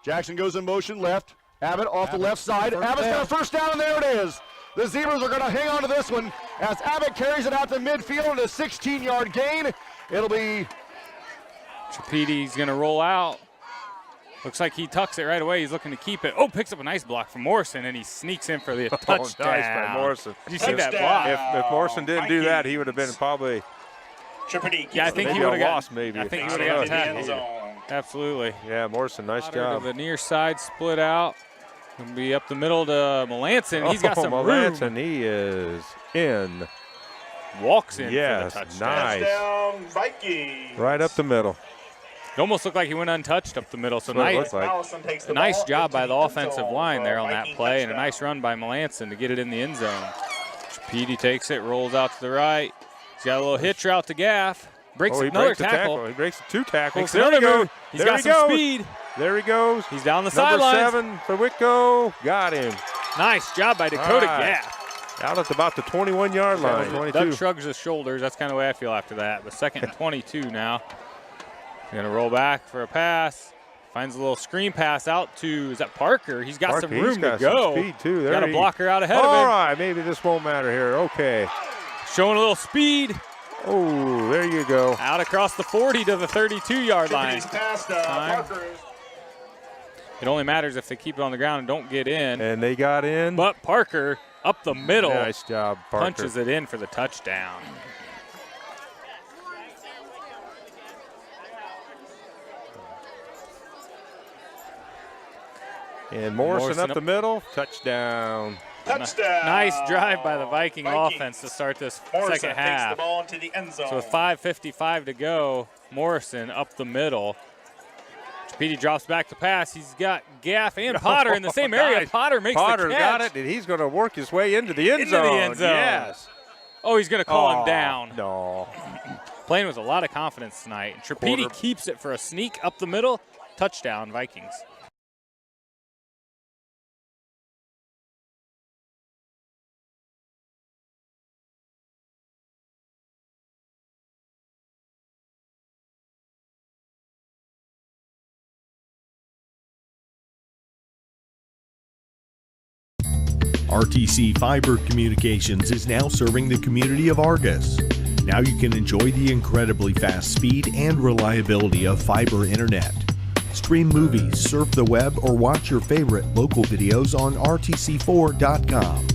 Jackson goes in motion left. Abbott off the left side. Abbott's got a first down, and there it is. The Zebras are going to hang on to this one as Abbott carries it out to midfield and a 16-yard gain. It'll be Trapedi's going to roll out. Looks like he tucks it right away. He's looking to keep it. Oh, picks up a nice block from Morrison, and he sneaks in for the touchdown. Nice by Morrison. Did you see that block? If Morrison didn't do that, he would have been probably. Yeah, I think he would have lost. Maybe I think he would have got tackled. Absolutely. Yeah, Morrison, nice job. To the near side, split out. Gonna be up the middle to Melanson. He's got some room. Melanson, he is in. Walks in for the touchdown. Nice. Touchdown, Vikings. Right up the middle. It almost looked like he went untouched up the middle. So nice, a nice job by the offensive line there on that play, and a nice run by Melanson to get it in the end zone. Trapedi takes it, rolls out to the right. He's got a little hitch route to Gaff. Breaks another tackle. He breaks 2 tackles. There he goes. He's got some speed. There he goes. He's down the Number sidelines. 7 for Whitco. Got him. Nice job by Dakota Gaff. Out at about the 21-yard line. 22. Doug shrugs his shoulders. That's kind of the way I feel after that. But second and 22 now. Going to roll back for a pass. Finds a little screen pass out to, is that Parker? He's got some room to go. Some speed too. Got a blocker out ahead of him. All right, maybe this won't matter here. Okay. Showing a little speed. Oh, there you go. Out across the 40 to the 32-yard line. Parker. It only matters if they keep it on the ground and don't get in. And they got in. But Parker up the middle. Nice job, Parker. Punches it in for the touchdown. And Morrison up the middle. Touchdown. Touchdown. Nice drive by the Viking offense to start this Morrison second half. takes the ball into the end zone. So with 5:55 to go, Morrison up the middle. Trapedi drops back to pass. He's got Gaff and Potter in the same area. Nice. Potter makes the catch. Potter got it, and he's going to work his way into the end zone. Into the end zone. Yes. Oh, he's going to call him down. No. Playing with a lot of confidence tonight. Trapedi keeps it for a sneak up the middle. Touchdown, Vikings. RTC Fiber Communications is now serving the community of Argus. Now you can enjoy the incredibly fast speed and reliability of fiber internet. Stream movies, surf the web, or watch your favorite local videos on RTC4.com.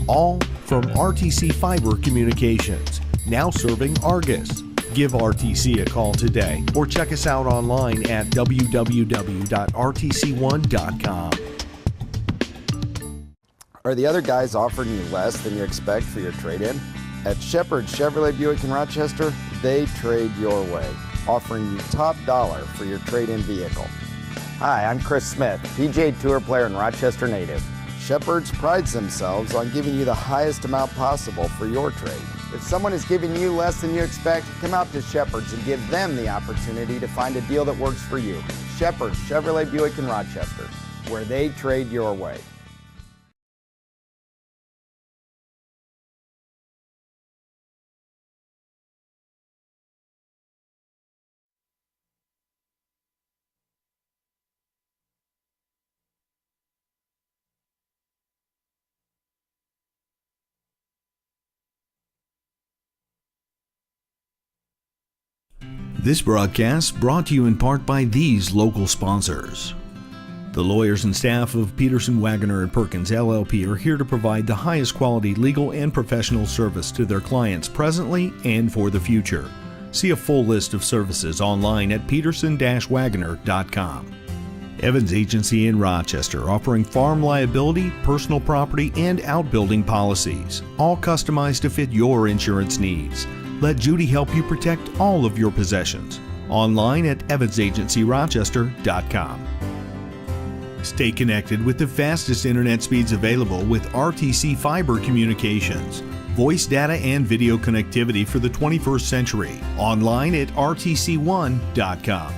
All from RTC Fiber Communications, now serving Argus. Give RTC a call today or check us out online at www.rtc1.com. Are the other guys offering you less than you expect for your trade-in? At Shepherd Chevrolet Buick in Rochester, they trade your way, offering you top dollar for your trade-in vehicle. Hi, I'm Chris Smith, PGA Tour player and Rochester native. Shepherd's prides themselves on giving you the highest amount possible for your trade. If someone is giving you less than you expect, come out to Shepherd's and give them the opportunity to find a deal that works for you. Shepherd's Chevrolet Buick in Rochester, where they trade your way. This broadcast brought to you in part by these local sponsors. The lawyers and staff of Peterson, Wagoner & Perkins LLP are here to provide the highest quality legal and professional service to their clients presently and for the future. See a full list of services online at peterson-wagoner.com. Evans Agency in Rochester, offering farm liability, personal property, and outbuilding policies, all customized to fit your insurance needs. Let Judy help you protect all of your possessions. Online at evansagencyrochester.com. Stay connected with the fastest internet speeds available with RTC Fiber Communications. Voice data and video connectivity for the 21st century. Online at rtc1.com.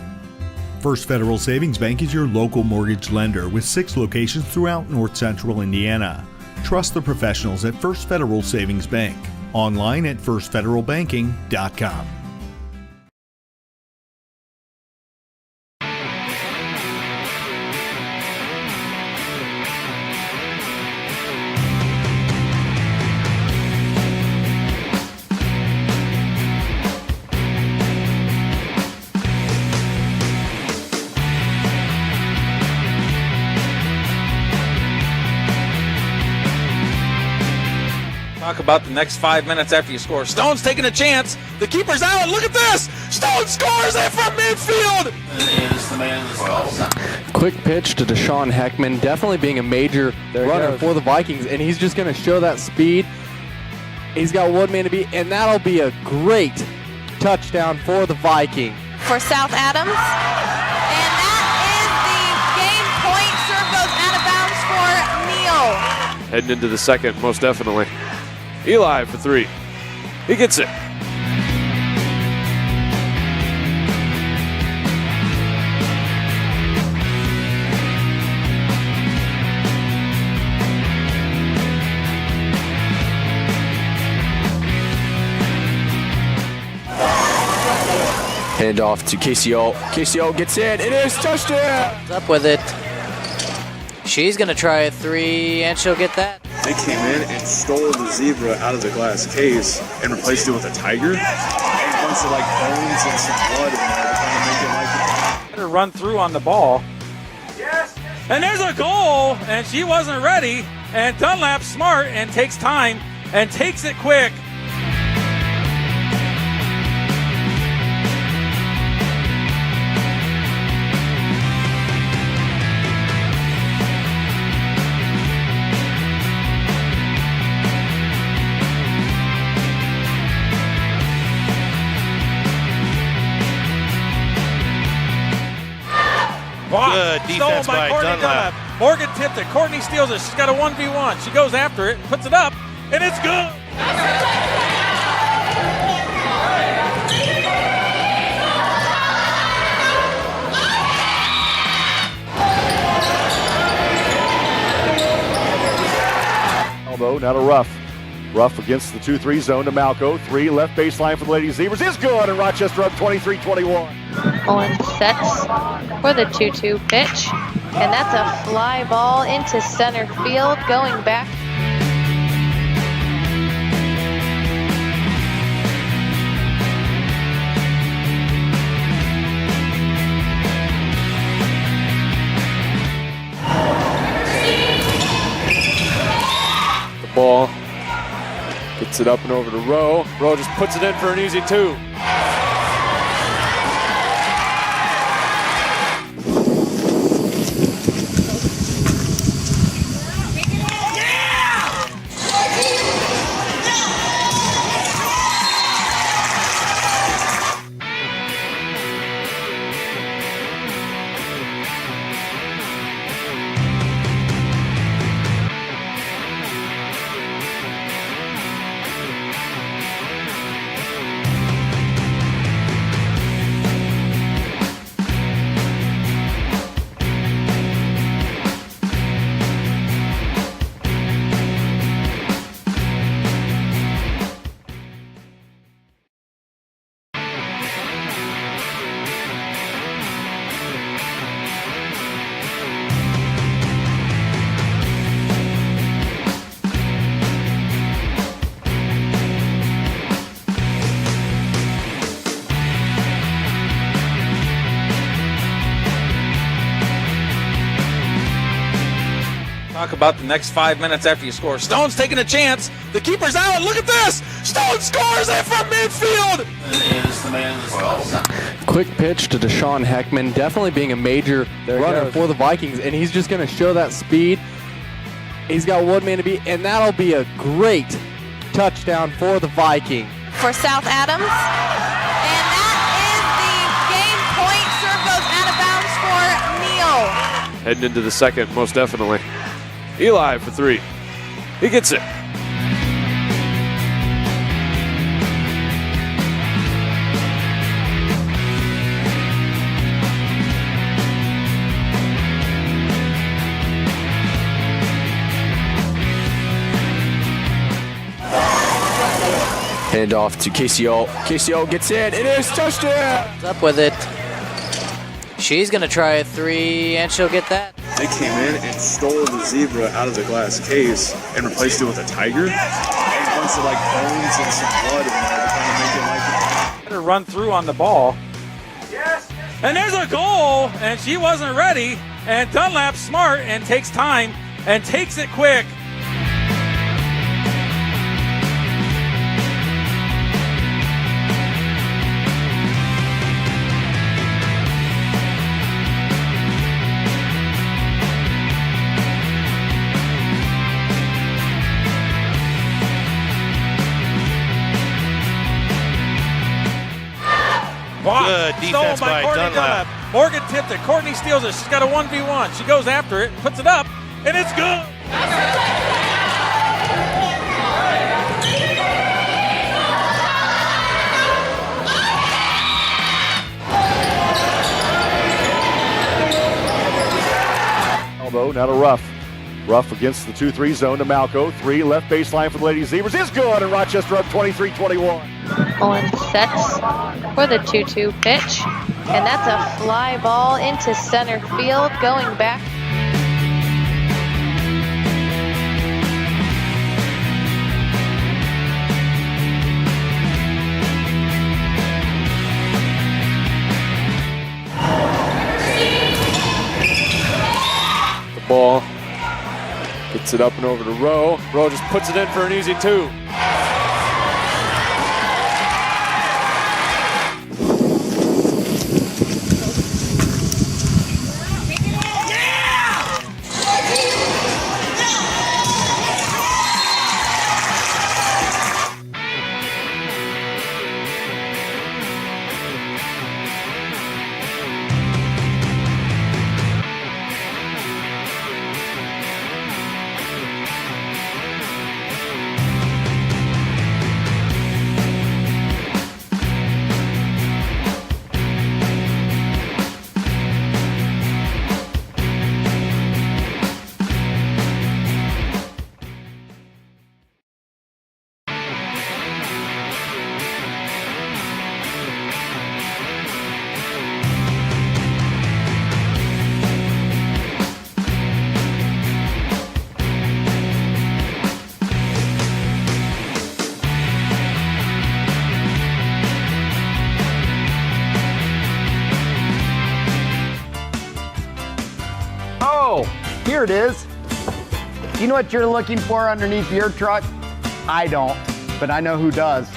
First Federal Savings Bank is your local mortgage lender with 6 locations throughout North Central Indiana. Trust the professionals at First Federal Savings Bank. Online at firstfederalbanking.com. Talk about the next 5 minutes after you score. Stone's taking a chance. The keeper's out. Look at this. Stone scores it from midfield. Quick pitch to Deshaun Heckman, definitely being a major runner for the Vikings, and he's just going to show that speed. He's got one man to beat, and that'll be a great touchdown for the Viking. For South Adams, and that is the game point. Serve goes out of bounds for Neal. Heading into the second, most definitely. Eli for 3. He gets it. Hand off to KCO. KCO gets in. It is touchdown. Up with it. She's going to try a 3, and she'll get that. They came in and stole the zebra out of the glass case and replaced it with a tiger. And a bunch of like bones and some blood in there to kind of make it like Better run through on the ball. Yes. And there's a goal, and she wasn't ready. And Dunlap's smart and takes time and takes it quick. Good defense by Dunlap. Morgan tipped it. Courtney steals it. She's got a 1v1. She goes after it, puts it up, and it's good. Elbow, now to Ruff. Ruff against the 2-3 zone to Malco. 3 left baseline for the Lady Zebras is good, and Rochester up 23-21. Owen sets for the 2-2 pitch, and that's a fly ball into center field, going back. the ball. Gets it up and over to Rowe. Rowe just puts it in for an easy 2. Talk about the next 5 minutes after you score. Stone's taking a chance. The keeper's out. Look at this. Stone scores it from midfield. Quick pitch to Deshaun Heckman, definitely being a major runner for the Vikings, and he's just going to show that speed. He's got one man to beat, and that'll be a great touchdown for the Viking. For South Adams, and that is the game point. Serve goes out of bounds for Neal. Heading into the second, most definitely. Eli for 3. He gets it. Hand off to KCO. KCO gets it. It is touchdown. Up with it. She's going to try a 3, and she'll get that. They came in and stole the zebra out of the glass case and replaced it with a tiger. And a bunch of like bones and some blood in there to kind of make it like Better run through on the ball. Yes. And there's a goal, and she wasn't ready. And Dunlap's smart and takes time and takes it quick. Good defense by Dunlap. Morgan tipped it. Courtney steals it. She's got a 1v1. She goes after it, puts it up, and it's good. Elbow, now to Ruff. Ruff against the 2-3 zone to Malco. 3 left baseline for the Lady Zebras is good, and Rochester up 23-21. Mullen sets for the 2-2 pitch, and that's a fly ball into center field, going back. The ball gets it up and over to Rowe. Rowe just puts it in for an easy 2. Here it is. You know what you're looking for underneath your truck? I don't, but I know who does.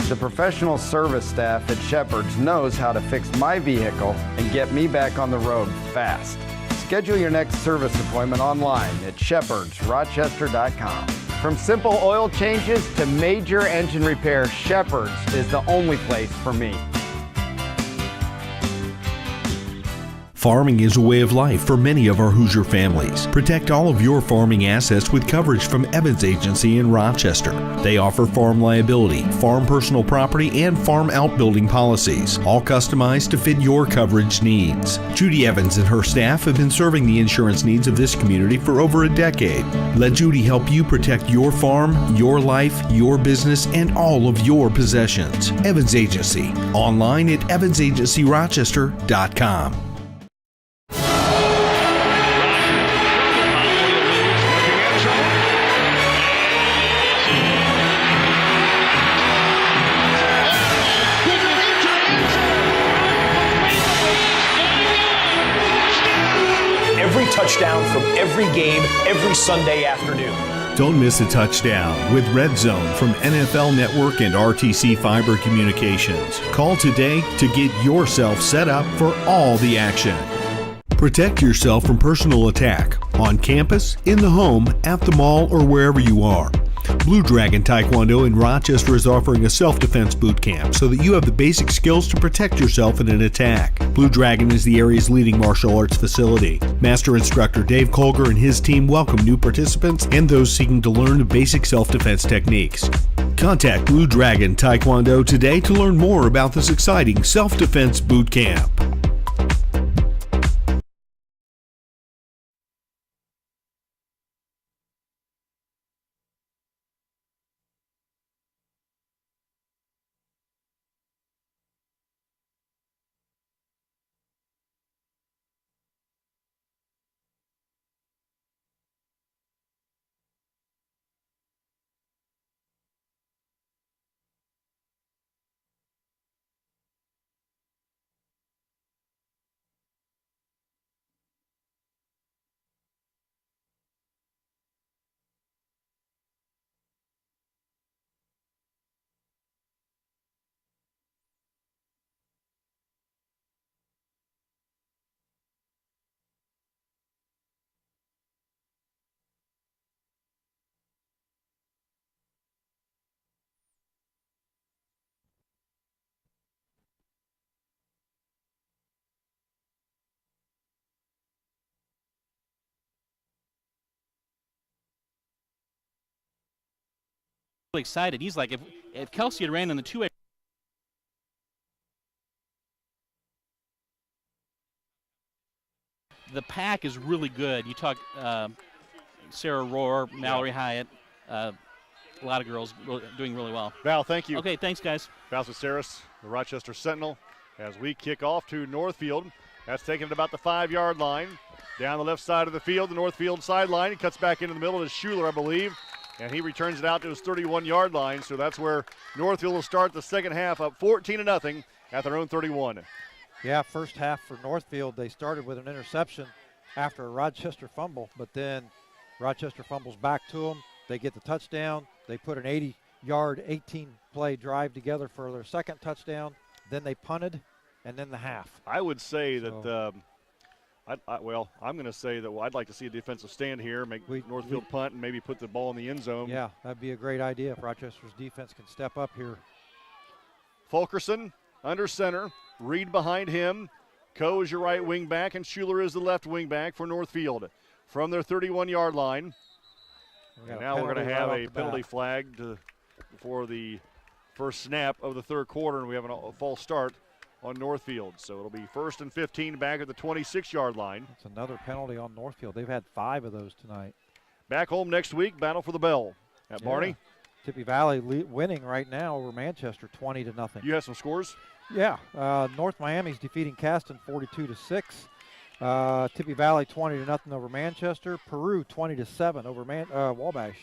The professional service staff at Shepherd's knows how to fix my vehicle and get me back on the road fast. Schedule your next service appointment online at shepherdsrochester.com. From simple oil changes to major engine repair, Shepherd's is the only place for me. Farming is a way of life for many of our Hoosier families. Protect all of your farming assets with coverage from Evans Agency in Rochester. They offer farm liability, farm personal property, and farm outbuilding policies, all customized to fit your coverage needs. Judy Evans and her staff have been serving the insurance needs of this community for over a decade. Let Judy help you protect your farm, your life, your business, and all of your possessions. Evans Agency, online at evansagencyrochester.com. touchdown from every game, every Sunday afternoon. Don't miss a touchdown with Red Zone from NFL Network and RTC Fiber Communications. Call today to get yourself set up for all the action. Protect yourself from personal attack on campus, in the home, at the mall, or wherever you are. Blue Dragon Taekwondo in Rochester is offering a self-defense boot camp so that you have the basic skills to protect yourself in an attack. Blue Dragon is the area's leading martial arts facility. Master instructor Dave Colger and his team welcome new participants and those seeking to learn the basic self-defense techniques. Contact Blue Dragon Taekwondo today to learn more about this exciting self-defense boot camp. Excited. He's like, if Kelsey had ran in the 2A, the pack is really good. You talk Sarah Rohr, Mallory Hyatt, a lot of girls doing really well. Val, thank you. Okay, thanks, guys. Val Saris, the Rochester Sentinel, as we kick off to Northfield. That's taken at about the 5-yard line. Down the left side of the field, the Northfield sideline. He cuts back into the middle to Schuler, I believe. And he returns it out to his 31-yard line, so that's where Northfield will start the second half up 14-0 at their own 31. Yeah, first half for Northfield, they started with an interception after a Rochester fumble, but then Rochester fumbles back to them. They get the touchdown. They put an 80-yard, 18-play drive together for their second touchdown. Then they punted, and then the half. I would say that I'm going to say that I'd like to see a defensive stand here, make Northfield punt, and maybe put the ball in the end zone. Yeah, that'd be a great idea if Rochester's defense can step up here. Fulkerson under center, Reed behind him. Coe is your right wing back, and Schuler is the left wing back for Northfield. From their 31-yard line. And now we're going to have a penalty flag for the first snap of the third quarter, and we have a false start on Northfield. So it'll be 1st and 15 back at the 26-yard line. That's another penalty on Northfield. They've had 5 of those tonight. Back home next week, battle for the bell at Barney. Tippy Valley winning right now over Manchester 20-0. You have some scores? Yeah. North Miami's defeating Caston 42-6. Tippy Valley 20-0 over Manchester. Peru 20-7 over Wabash.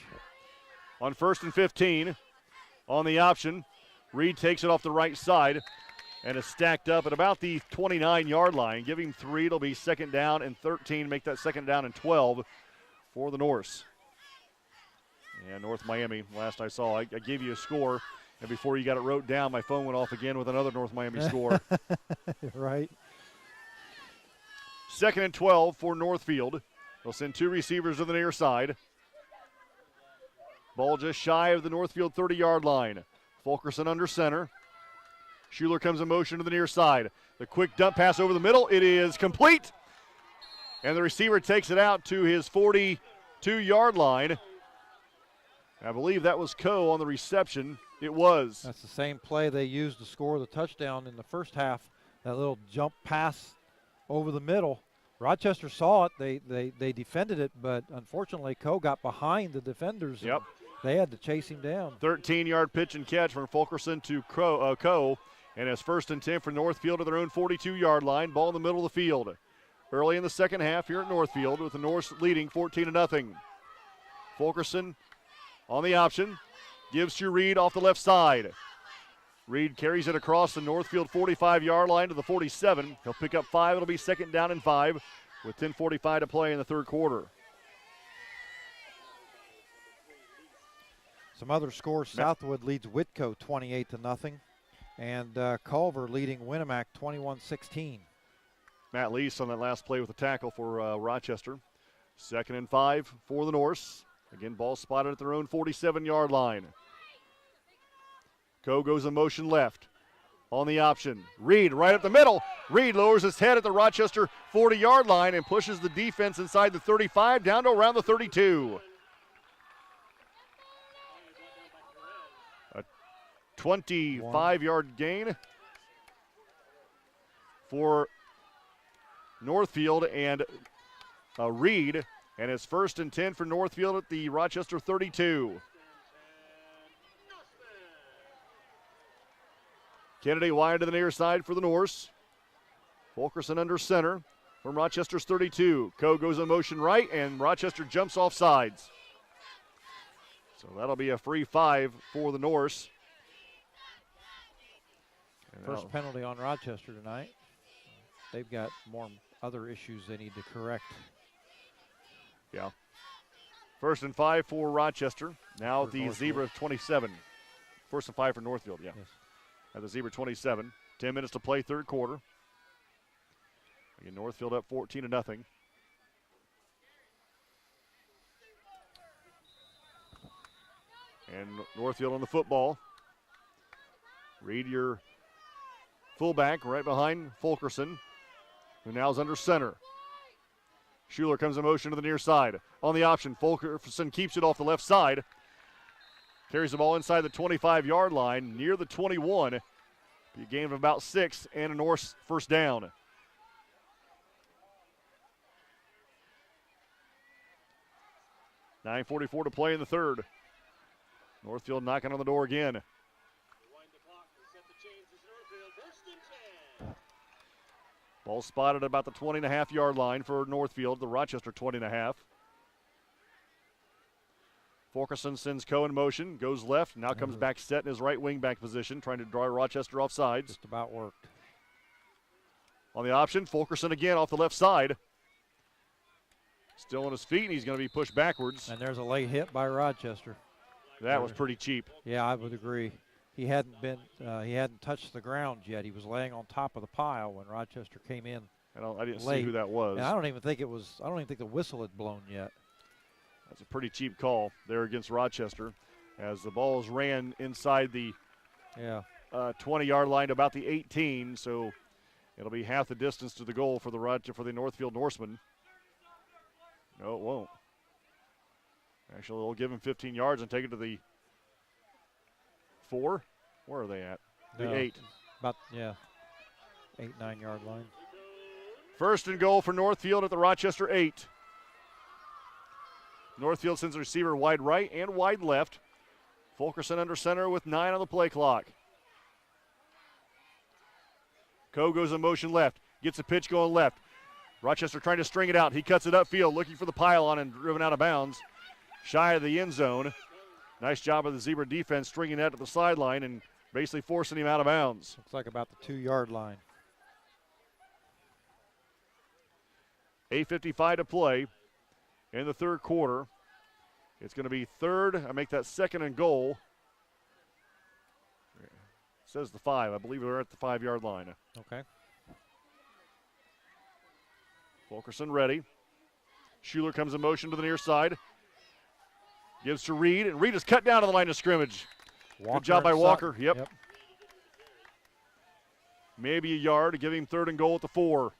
On 1st and 15, on the option, Reed takes it off the right side. And is stacked up at about the 29-yard line. Give him 3. It'll be 2nd down and 13. Make that 2nd down and 12 for the Norse. And North Miami, last I saw, I gave you a score. And before you got it wrote down, my phone went off again with another North Miami score. Right. 2nd and 12 for Northfield. They'll send 2 receivers to the near side. Ball just shy of the Northfield 30-yard line. Fulkerson under center. Schuler comes in motion to the near side. The quick dump pass over the middle. It is complete. And the receiver takes it out to his 42-yard line. I believe that was Coe on the reception. It was. That's the same play they used to score the touchdown in the first half. That little jump pass over the middle. Rochester saw it. They defended it, but unfortunately Coe got behind the defenders. Yep. They had to chase him down. 13-yard pitch and catch from Fulkerson to Coe. And it's 1st and 10 for Northfield at their own 42-yard line. Ball in the middle of the field. Early in the second half here at Northfield with the Norse leading 14-0. Fulkerson on the option. Gives to Reed off the left side. Reed carries it across the Northfield 45-yard line to the 47. He'll pick up 5. It'll be 2nd down and 5. with 10:45 to play in the third quarter. Some other scores: Southwood leads Whitco 28-0, and Culver leading Winnemac 21-16. Matt Lease on that last play with a tackle for Rochester. 2nd and 5 for the Norse. Again, ball spotted at their own 47-yard line. Coe goes in motion left. On the option, Reed right up the middle. Reed lowers his head at the Rochester 40-yard line and pushes the defense inside the 35 down to around the 32. A 25-yard gain for Northfield and Reed, and it's 1st and 10 for Northfield at the Rochester 32. Kennedy wide to the near side for the Norse. Fulkerson under center from Rochester's 32. Coe goes in motion right, and Rochester jumps off sides. So that'll be a free 5 for the Norse. First penalty on Rochester tonight. They've got more other issues they need to correct. Yeah. 1st and 5 for Rochester. Now at the Northfield. Zebra 27. 1st and 5 for Northfield, yeah. Yes. At the Zebra 27. 10 minutes to play, third quarter. Again, Northfield up 14-0. And Northfield on the football. Reed, your fullback, right behind Fulkerson, who now is under center. Schuler comes in motion to the near side. On the option, Fulkerson keeps it off the left side. Carries the ball inside the 25-yard line, near the 21. Be a gain of about 6 and a Norse first down. .9:44 to play in the third. Northfield knocking on the door again. Ball spotted about the 20.5-yard line for Northfield, the Rochester 20.5. Fulkerson sends Coe in motion, goes left, now comes back set in his right wing back position, trying to draw Rochester off sides. Just about worked. On the option, Fulkerson again off the left side. Still on his feet, and he's going to be pushed backwards. And there's a late hit by Rochester. That was pretty cheap. Yeah, I would agree. He hadn't touched the ground yet. He was laying on top of the pile when Rochester came in. I didn't late. see who that was. And I don't even think the whistle had blown yet. That's a pretty cheap call there against Rochester, as the ball is ran inside the 20-yard line to about the 18. So it'll be half the distance to the goal for the Northfield Norsemen. No, it won't. Actually, they'll give him 15 yards and take it to the 4. Where are they at? The 8. About 8-9-yard line. First and goal for Northfield at the Rochester 8. Northfield sends the receiver wide right and wide left. Fulkerson under center with 9 on the play clock. Coe goes in motion left. Gets a pitch going left. Rochester trying to string it out. He cuts it upfield, looking for the pylon and driven out of bounds. Shy of the end zone. Nice job of the Zebra defense stringing that to the sideline and basically forcing him out of bounds. Looks like about the 2-yard line. 8:55 to play in the third quarter. It's going to be third. I make that 2nd and goal. It says the 5. I believe we're at the 5-yard line. Okay. Fulkerson ready. Schuler comes in motion to the near side. Gives to Reed, and Reed is cut down to the line of scrimmage. Walker Good job by Walker. Sutton. Yep. Maybe a yard to give him 3rd and goal at the 4.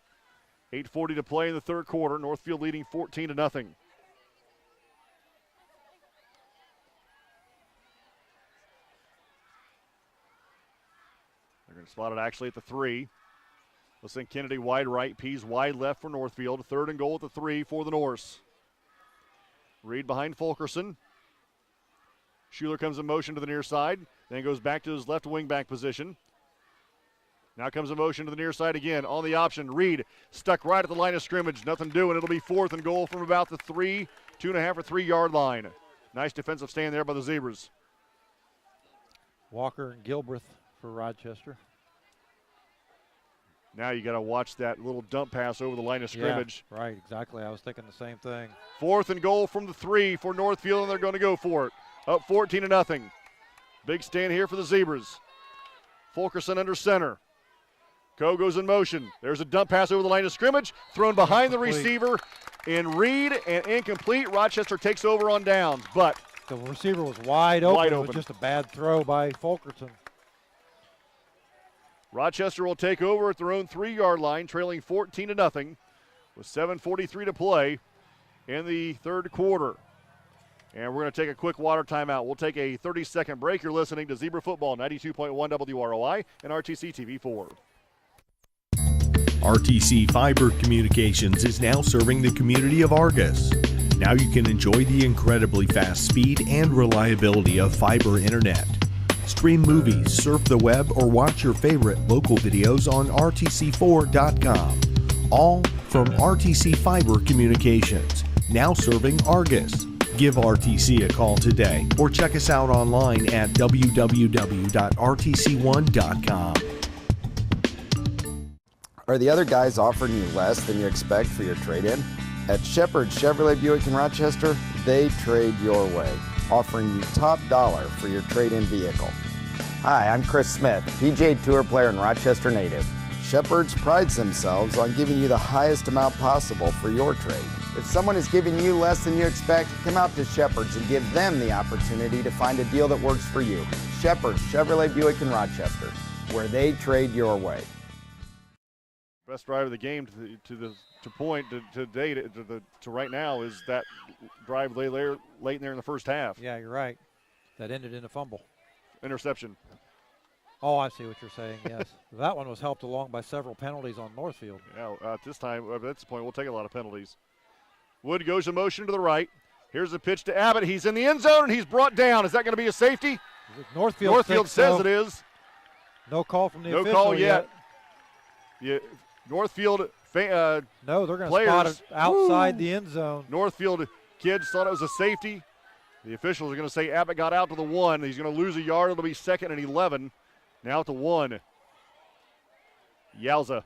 8:40 to play in the third quarter. Northfield leading 14-0. They're going to spot it actually at the 3. Let's send Kennedy wide right, Pease wide left for Northfield. 3rd and goal at the 3 for the Norse. Reed behind Fulkerson. Schuler comes in motion to the near side, then goes back to his left wing back position. Now comes in motion to the near side again. On the option, Reed stuck right at the line of scrimmage. Nothing doing. It'll be 4th and goal from about the 2.5 or 3-yard line. Nice defensive stand there by the Zebras. Walker and Gilbreth for Rochester. Now you got to watch that little dump pass over the line of scrimmage. Yeah, right, exactly. I was thinking the same thing. 4th and goal from the 3 for Northfield, and they're going to go for it. Up 14-0. Big stand here for the Zebras. Fulkerson under center. Coe goes in motion. There's a dump pass over the line of scrimmage, thrown behind the receiver in Reed and incomplete. Rochester takes over on downs, but the receiver was wide open. Wide It open. was just a bad throw by Fulkerson. Rochester will take over at their own 3-yard line, trailing 14-0 with 7:43 to play in the third quarter. And we're going to take a quick water timeout. We'll take a 30-second break. You're listening to Zebra Football, 92.1 WROI and RTC TV4. RTC Fiber Communications is now serving the community of Argus. Now you can enjoy the incredibly fast speed and reliability of fiber internet. Stream movies, surf the web, or watch your favorite local videos on RTC4.com. All from RTC Fiber Communications, now serving Argus. Give RTC a call today or check us out online at www.rtc1.com. Are the other guys offering you less than you expect for your trade-in? At Shepherd Chevrolet Buick in Rochester, they trade your way, offering you top dollar for your trade-in vehicle. Hi, I'm Chris Smith, PGA Tour player and Rochester native. Shepherd's prides themselves on giving you the highest amount possible for your trade. If someone is giving you less than you expect, come out to Shepherd's and give them the opportunity to find a deal that works for you. Shepherd's Chevrolet Buick in Rochester, where they trade your way. Best drive of the game to right now is that drive late in there in the first half. Yeah, you're right. That ended in a fumble. Interception. Oh, I see what you're saying, yes. That one was helped along by several penalties on Northfield. Yeah, at this point, we'll take a lot of penalties. Wood goes in motion to the right. Here's a pitch to Abbott. He's in the end zone, and he's brought down. Is that going to be a safety? Northfield says so. It is. No call from the official. No call yet. Yeah, Northfield no, they're going to spot it outside the end zone. Northfield kids thought it was a safety. The officials are going to say Abbott got out to the 1. He's going to lose a yard. It'll be 2nd and 11. Now to 1. Yowza.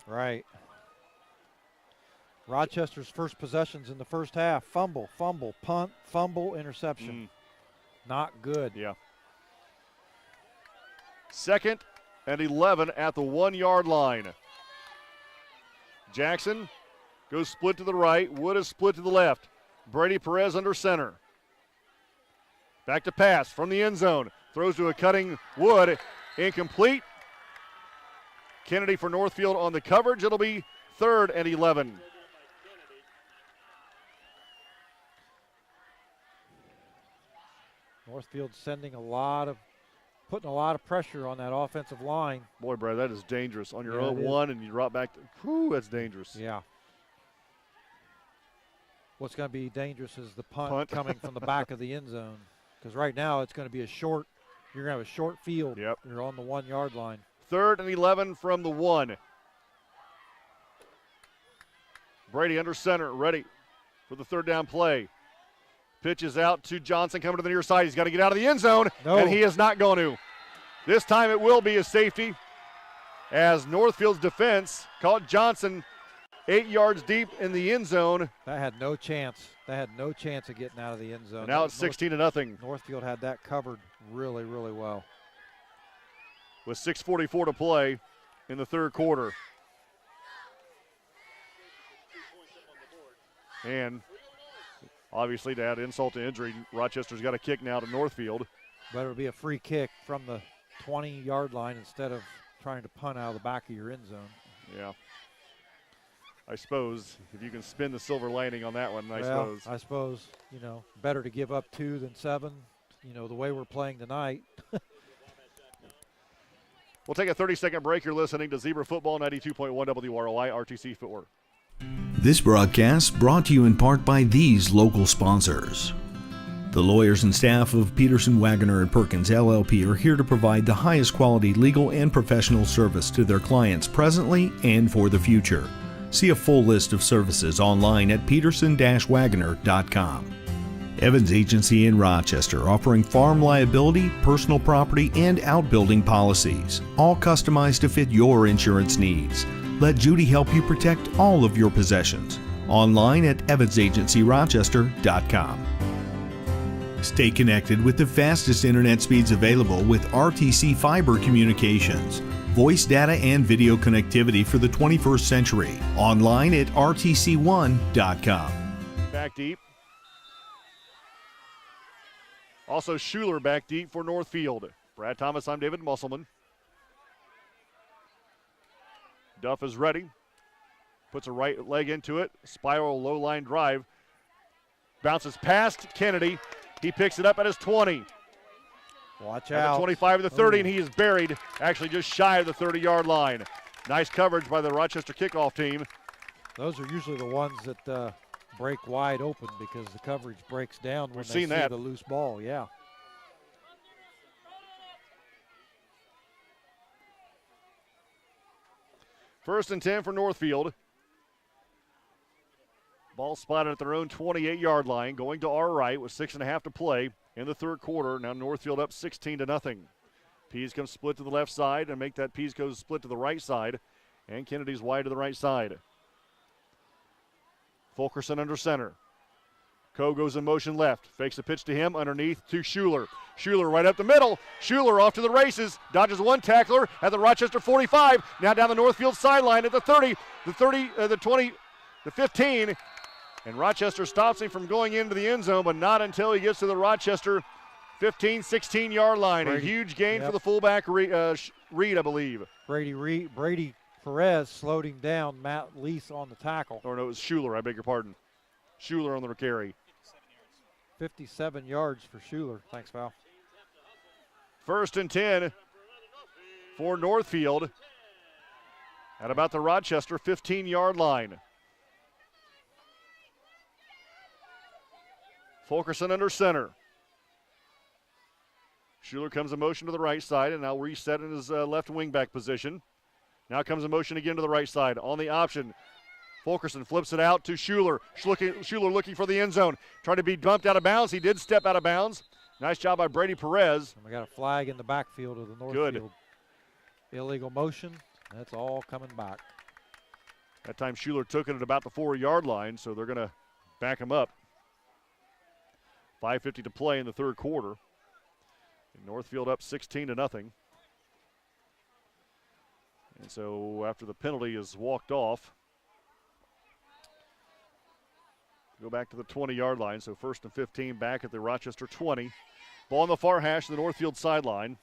Right. Rochester's first possessions in the first half. Fumble, punt, fumble, interception. Not good. Yeah. 2nd and 11 at the 1-yard line. Jackson goes split to the right. Wood is split to the left. Brady Perez under center. Back to pass from the end zone. Throws to a cutting Wood. Incomplete. Kennedy for Northfield on the coverage. It'll be 3rd and 11. Northfield putting a lot of pressure on that offensive line. Boy, Brad, that is dangerous. On your own 1 and you drop back. That's dangerous. Yeah. What's going to be dangerous is the punt. Coming from the back of the end zone. Because right now it's going to be you're going to have a short field. Yep. You're on the 1-yard line. 3rd and 11 from the 1. Brady under center, ready for the 3rd down play. Pitches out to Johnson coming to the near side. He's got to get out of the end zone, and he is not going to. This time it will be a safety as Northfield's defense caught Johnson 8 yards deep in the end zone. That had no chance. Of getting out of the end zone. And now it's 16-0. Northfield had that covered really, really well. With 6:44 to play in the third quarter. And obviously, to add insult to injury, Rochester's got a kick now to Northfield. But it'll be a free kick from the 20-yard line instead of trying to punt out of the back of your end zone. Yeah. I suppose if you can spin the silver lining on that one, I suppose. Better to give up 2 than 7, the way we're playing tonight. We'll take a 30-second break. You're listening to Zebra Football, 92.1 WROI, RTC Footwear. This broadcast brought to you in part by these local sponsors. The lawyers and staff of Peterson, Wagoner & Perkins LLP are here to provide the highest quality legal and professional service to their clients presently and for the future. See a full list of services online at peterson-wagoner.com. Evans Agency in Rochester, offering farm liability, personal property, and outbuilding policies, all customized to fit your insurance needs. Let Judy help you protect all of your possessions. Online at evansagencyrochester.com. Stay connected with the fastest internet speeds available with RTC Fiber Communications. Voice data and video connectivity for the 21st century. Online at rtc1.com. Back deep. Also Schuler back deep for Northfield. Brad Thomas, I'm David Musselman. Duff is ready. Puts a right leg into it. Spiral low line drive. Bounces past Kennedy. He picks it up at his 20. Watch at out. the 25 of the 30, Ooh. and he is buried, actually just shy of the 30-yard line. Nice coverage by the Rochester kickoff team. Those are usually the ones that break wide open because the coverage breaks down when We've they seen see that. the loose ball. Yeah. First and 10 for Northfield. Ball spotted at their own 28-yard line, going to our right with 6.5 to play in the third quarter. Now Northfield up 16-0. Pease comes split to the left side and make that Pease goes split to the right side. And Kennedy's wide to the right side. Fulkerson under center. Coe goes in motion left. Fakes a pitch to him underneath to Schuler. Schuler right up the middle. Schuler off to the races. Dodges one tackler at the Rochester 45. Now down the Northfield sideline at the 30, the 30, the 20, the 15. And Rochester stops him from going into the end zone, but not until he gets to the Rochester 15, 16-yard line. Brady, a huge gain yep. for the fullback, Reed, I believe. Brady Perez slowed him down. Matt Lease on the tackle. Or no, it was Schuler, I beg your pardon. Schuler on the carry. 57 yards for Schuler. Thanks, Val. First and 10 for Northfield at about the Rochester 15-yard line. Fulkerson under center. Schuler comes in motion to the right side and now reset in his left wingback position. Now comes in motion again to the right side on the option. Fulkerson flips it out to Schuler. Schuler looking for the end zone. Trying to be bumped out of bounds. He did step out of bounds. Nice job by Brady Perez. And we got a flag in the backfield of the Northfield. Good. Illegal motion. That's all coming back. That time Schuler took it at about the 4-yard line, so they're going to back him up. 5:50 to play in the third quarter. And Northfield up 16-0. And so after the penalty is walked off, go back to the 20-yard line. So first and 15 back at the Rochester 20. Ball on the far hash of the Northfield sideline.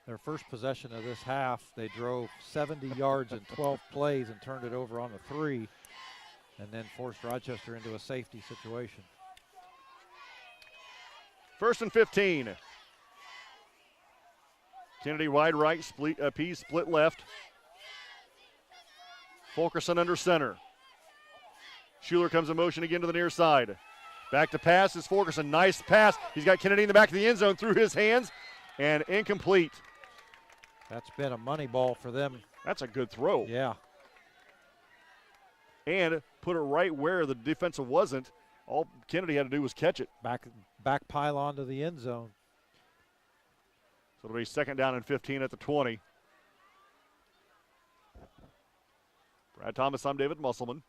Their first possession of this half, they drove 70 yards in 12 plays and turned it over on the 3 and then forced Rochester into a safety situation. First and 15. Kennedy wide right, Pease split left. Fulkerson under center. Schuler comes in motion again to the near side. Back to pass is Fulkerson. Nice pass. He's got Kennedy in the back of the end zone through his hands and incomplete. That's been a money ball for them. That's a good throw. Yeah. And put it right where the defensive wasn't. All Kennedy had to do was catch it. Back pylon to the end zone. So it'll be second down and 15 at the 20. Brad Thomas, I'm David Musselman.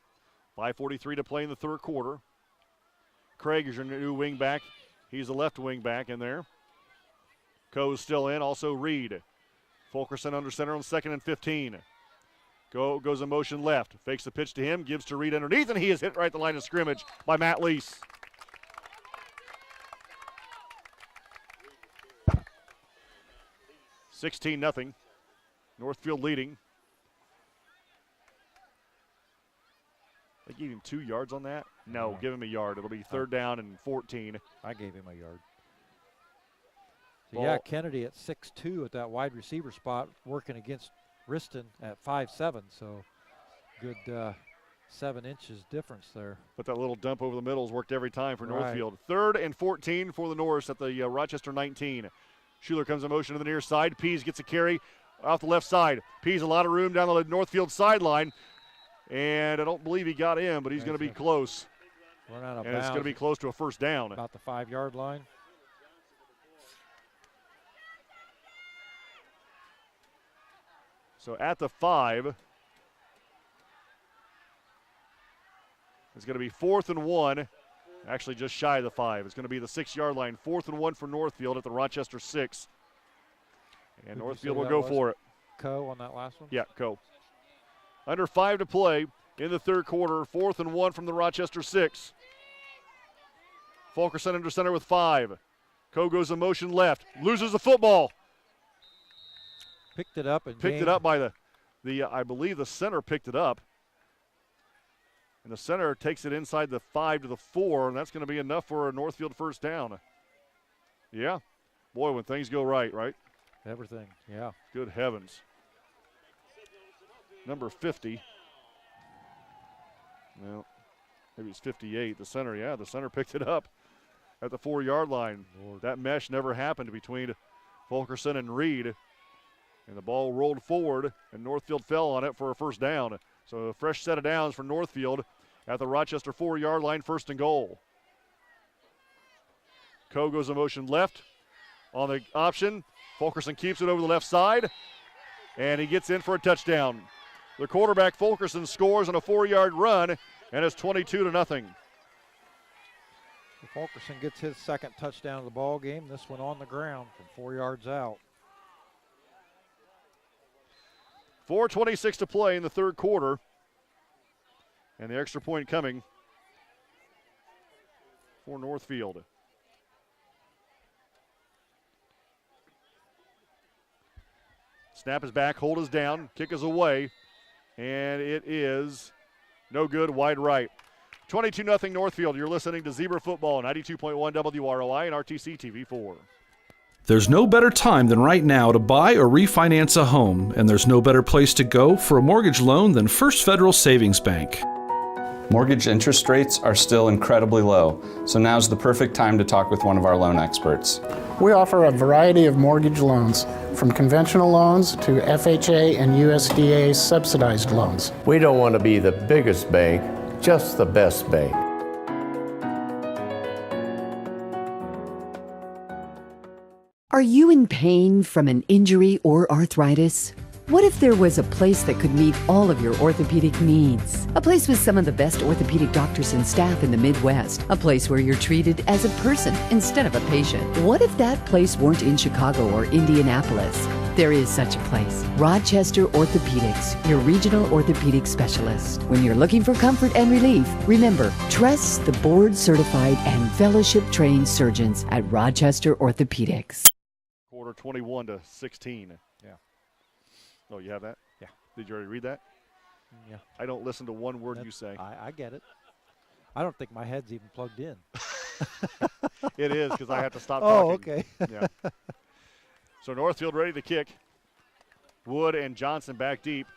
5:43 to play in the third quarter. Craig is your new wing back. He's the left wing back in there. Coe's still in, also Reed. Fulkerson under center on second and 15. Goes in motion left. Fakes the pitch to him, gives to Reed underneath, and he is hit right at the line of scrimmage by Matt Lease. (16-0). Northfield leading. They gave him 2 yards on that? No, give him a yard. It'll be third down and 14. I gave him a yard. So yeah, Kennedy at 6'2" at that wide receiver spot, working against Riston at 5'7", so good 7 inches difference there. But that little dump over the middle has worked every time for Northfield. Third and 14 for the Norse at the Rochester 19. Schuler comes in motion to the near side. Pease gets a carry off the left side. Pease a lot of room down the Northfield sideline. And I don't believe he got in, but he's going to be close. Run out of and bounds. it's going to be close to a first down. About the 5-yard line. So at the 5, it's going to be 4th and 1. Actually, just shy of the 5. It's going to be the 6-yard line. 4th and 1 for Northfield at the Rochester 6. And Northfield will go for it. Co on that last one? Yeah, Co. Under 5 to play in the third quarter. 4th and 1 from the Rochester 6. Fulkerson under center with 5. Co goes in motion left. Loses the football. Picked it up. Picked it up by the I believe the center picked it up. And the center takes it inside the 5 to the 4, and that's going to be enough for a Northfield first down. Yeah. Boy, when things go right? Everything, yeah. Good heavens. Number 50. Well, maybe it's 58. The center picked it up at the 4-yard line. Lord. That mesh never happened between Fulkerson and Reed. And the ball rolled forward, and Northfield fell on it for a first down. So a fresh set of downs for Northfield at the Rochester 4-yard line, 1st and goal. Co goes in motion left on the option. Fulkerson keeps it over the left side, and he gets in for a touchdown. The quarterback, Fulkerson, scores on a 4-yard run, and it's 22-0. Fulkerson gets his second touchdown of the ball game. This one on the ground from 4 yards out. 4:26 to play in the third quarter. And the extra point coming for Northfield. Snap is back, hold is down, kick is away, and it is no good, wide right. 22-0 Northfield. You're listening to Zebra Football, 92.1 WROI and RTC TV4. There's no better time than right now to buy or refinance a home, and there's no better place to go for a mortgage loan than First Federal Savings Bank. Mortgage interest rates are still incredibly low, so now's the perfect time to talk with one of our loan experts. We offer a variety of mortgage loans, from conventional loans to FHA and USDA subsidized loans. We don't want to be the biggest bank, just the best bank. Are you in pain from an injury or arthritis? What if there was a place that could meet all of your orthopedic needs? A place with some of the best orthopedic doctors and staff in the Midwest. A place where you're treated as a person instead of a patient. What if that place weren't in Chicago or Indianapolis? There is such a place. Rochester Orthopedics, your regional orthopedic specialist. When you're looking for comfort and relief, remember, trust the board-certified and fellowship-trained surgeons at Rochester Orthopedics. Quarter 21-16. Yeah. Oh, you have that? Yeah. Did you already read that? Yeah. I don't listen to one word you say. I get it. I don't think my head's even plugged in. It is, because I have to stop talking. talking. Oh, okay. Yeah. So Northfield ready to kick. Wood and Johnson back deep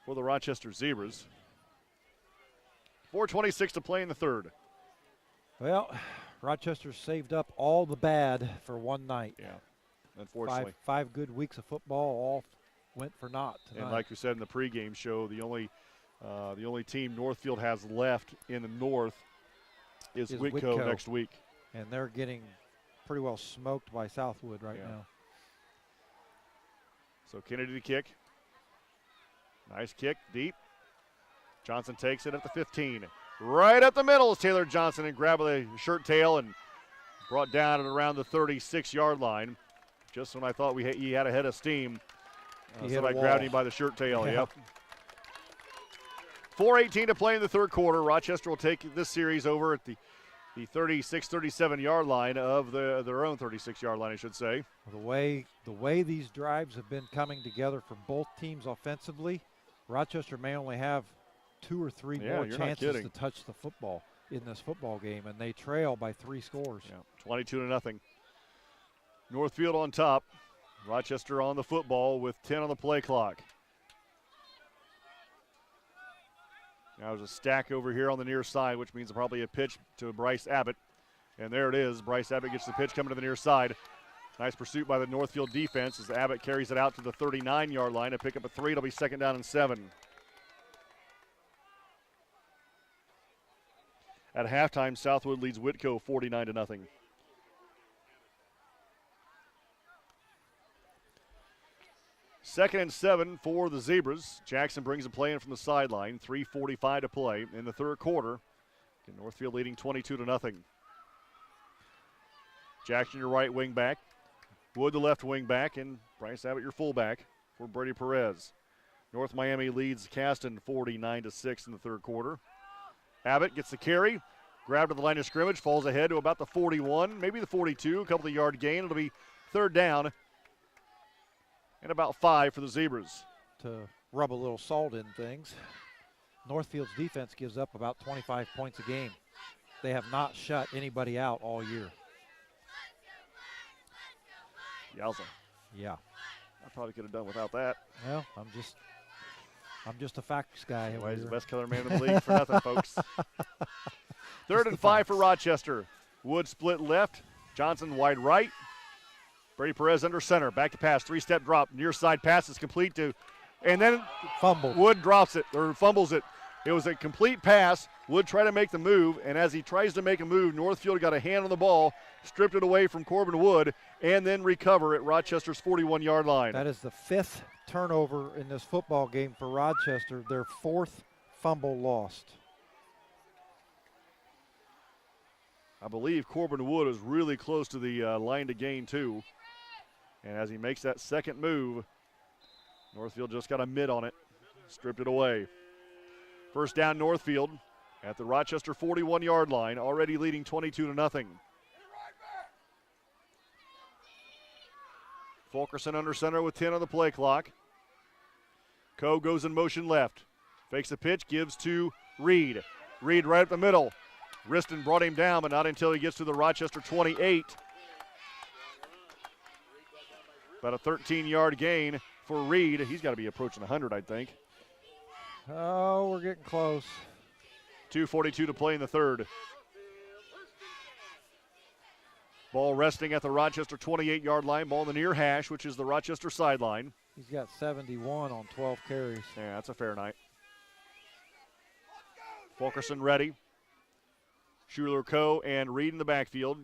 for the Rochester Zebras. 4:26 to play in the third. Well, Rochester saved up all the bad for one night. Yeah, unfortunately. Five good weeks of football all went for naught tonight. And like we said in the pregame show, the only team Northfield has left in the north is Whitco next week. And they're getting pretty well smoked by Southwood right now. So Kennedy to kick. Nice kick, deep. Johnson takes it at the 15. Right up the middle is Taylor Johnson, and grabbed the shirt tail and brought down at around the 36-yard line. Just when I thought he had a head of steam, somebody grabbed him by the shirt tail. Yep. 4:18 to play in the third quarter. Rochester will take this series over at the 36, 37-yard line of their own 36-yard line, I should say. The way these drives have been coming together for both teams offensively, Rochester may only have 2 or 3 more chances to touch the football in this football game, and they trail by 3 scores. Yeah, 22-0. Northfield on top. Rochester on the football with 10 on the play clock. Now there's a stack over here on the near side, which means probably a pitch to Bryce Abbott. And there it is. Bryce Abbott gets the pitch coming to the near side. Nice pursuit by the Northfield defense as Abbott carries it out to the 39-yard line. A pick up a 3. It'll be 2nd down and 7. At halftime, Southwood leads Whitco 49-0. Second and 7 for the Zebras. Jackson brings a play in from the sideline. 3:45 to play in the third quarter. Northfield leading 22-0. Jackson, your right wing back. Wood, the left wing back, and Bryce Abbott, your fullback for Brady Perez. North Miami leads Caston 49-6 in the third quarter. Abbott gets the carry, grabbed at the line of scrimmage, falls ahead to about the 41, maybe the 42, a couple of yard gain. It'll be third down and about 5 for the Zebras. To rub a little salt in things, Northfield's defense gives up about 25 points a game. They have not shut anybody out all year. Yowza. Yeah. I probably could have done without that. Well, I'm just a facts guy. Anyway, he's the best color man in the league for nothing, folks. Third and 5 for Rochester. Wood split left. Johnson wide right. Brady Perez under center. Back to pass. 3-step drop. Near side pass is complete to, and then fumble. Wood drops it or fumbles it. It was a complete pass. Wood tried to make the move, and as he tries to make a move, Northfield got a hand on the ball, stripped it away from Corbin Wood, and then recover at Rochester's 41-yard line. That is the 5th turnover in this football game for Rochester, their 4th fumble lost. I believe Corbin Wood is really close to the line to gain, too. And as he makes that second move, Northfield just got a mid on it, stripped it away. First down, Northfield at the Rochester 41-yard line, already leading 22-0. Fulkerson under center with 10 on the play clock. Coe goes in motion left. Fakes a pitch, gives to Reed. Reed right up the middle. Riston brought him down, but not until he gets to the Rochester 28. About a 13-yard gain for Reed. He's got to be approaching 100, I think. Oh, we're getting close. 2:42 to play in the third. Ball resting at the Rochester 28-yard line. Ball in the near hash, which is the Rochester sideline. He's got 71 on 12 carries. Yeah, that's a fair night. Fulkerson ready. Schuler, Coe, and Reed in the backfield.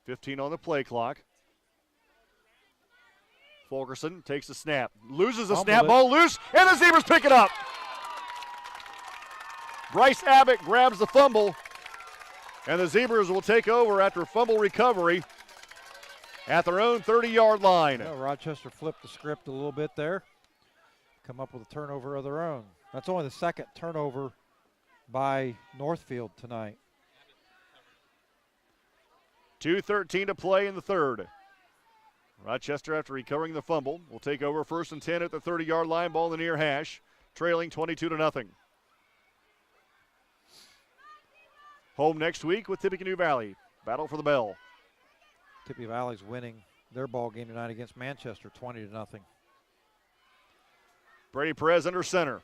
15 on the play clock. Fulkerson takes the snap. Loses the snap, ball loose, and the Zebras pick it up. Bryce Abbott grabs the fumble, and the Zebras will take over after fumble recovery at their own 30-yard line. Well, Rochester flipped the script a little bit there. Come up with a turnover of their own. That's only the second turnover by Northfield tonight. 2:13 to play in the third. Rochester, after recovering the fumble, will take over first and 10 at the 30-yard line. Ball in the near hash, trailing 22-0. Home next week with Tippecanoe Valley. Battle for the bell. Tippecanoe Valley's winning their ball game tonight against Manchester, 20-0. Brady Perez under center.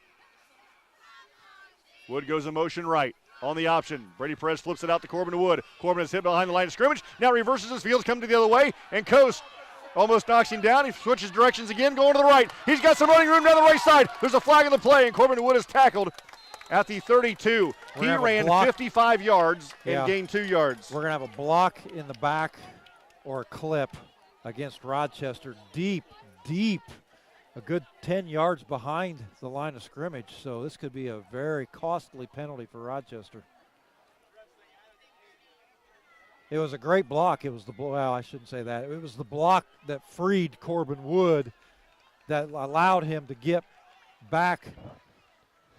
Wood goes in motion right on the option. Brady Perez flips it out to Corbin Wood. Corbin is hit behind the line of scrimmage. Now reverses his fields, coming to the other way, and Coast almost knocks him down. He switches directions again, going to the right. He's got some running room down the right side. There's a flag on the play, and Corbin Wood is tackled at the 32. He ran 55 yards and gained 2 yards. We're going to have a block in the back or a clip against Rochester deep, a good 10 yards behind the line of scrimmage. So this could be a very costly penalty for Rochester. It was a great block. It was well, I shouldn't say that. It was the block that freed Corbin Wood that allowed him to get back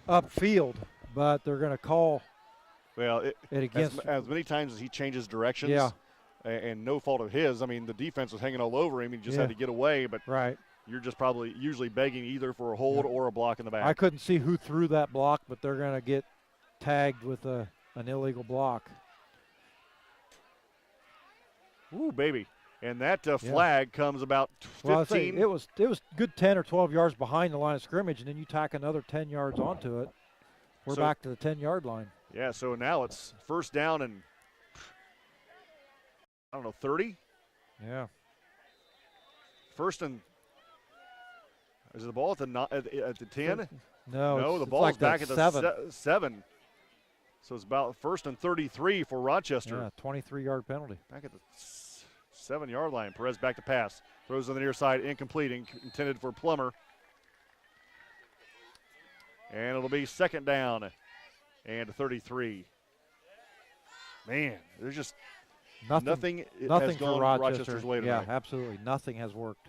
upfield, but they're going to call it against as many times as he changes directions. And no fault of his. I mean, the defense was hanging all over him. He just had to get away, but you're just probably usually begging either for a hold or a block in the back. I couldn't see who threw that block, but they're going to get tagged with an illegal block. Ooh, baby. And that flag comes about 15. Well, it was good 10 or 12 yards behind the line of scrimmage, and then you tack another 10 yards onto it. We're back to the 10-yard line. Yeah, so now it's first down and, 30? Yeah. First and – is the ball at the 10? No, the ball's like back at the 7. So it's about 1st and 33 for Rochester. Yeah, 23-yard penalty. Back at the 7-yard line. Perez back to pass. Throws on the near side, incomplete, intended for Plummer. And it'll be 2nd down and 33. Man, there's just nothing has gone for Rochester's way tonight. Yeah, absolutely. Nothing has worked.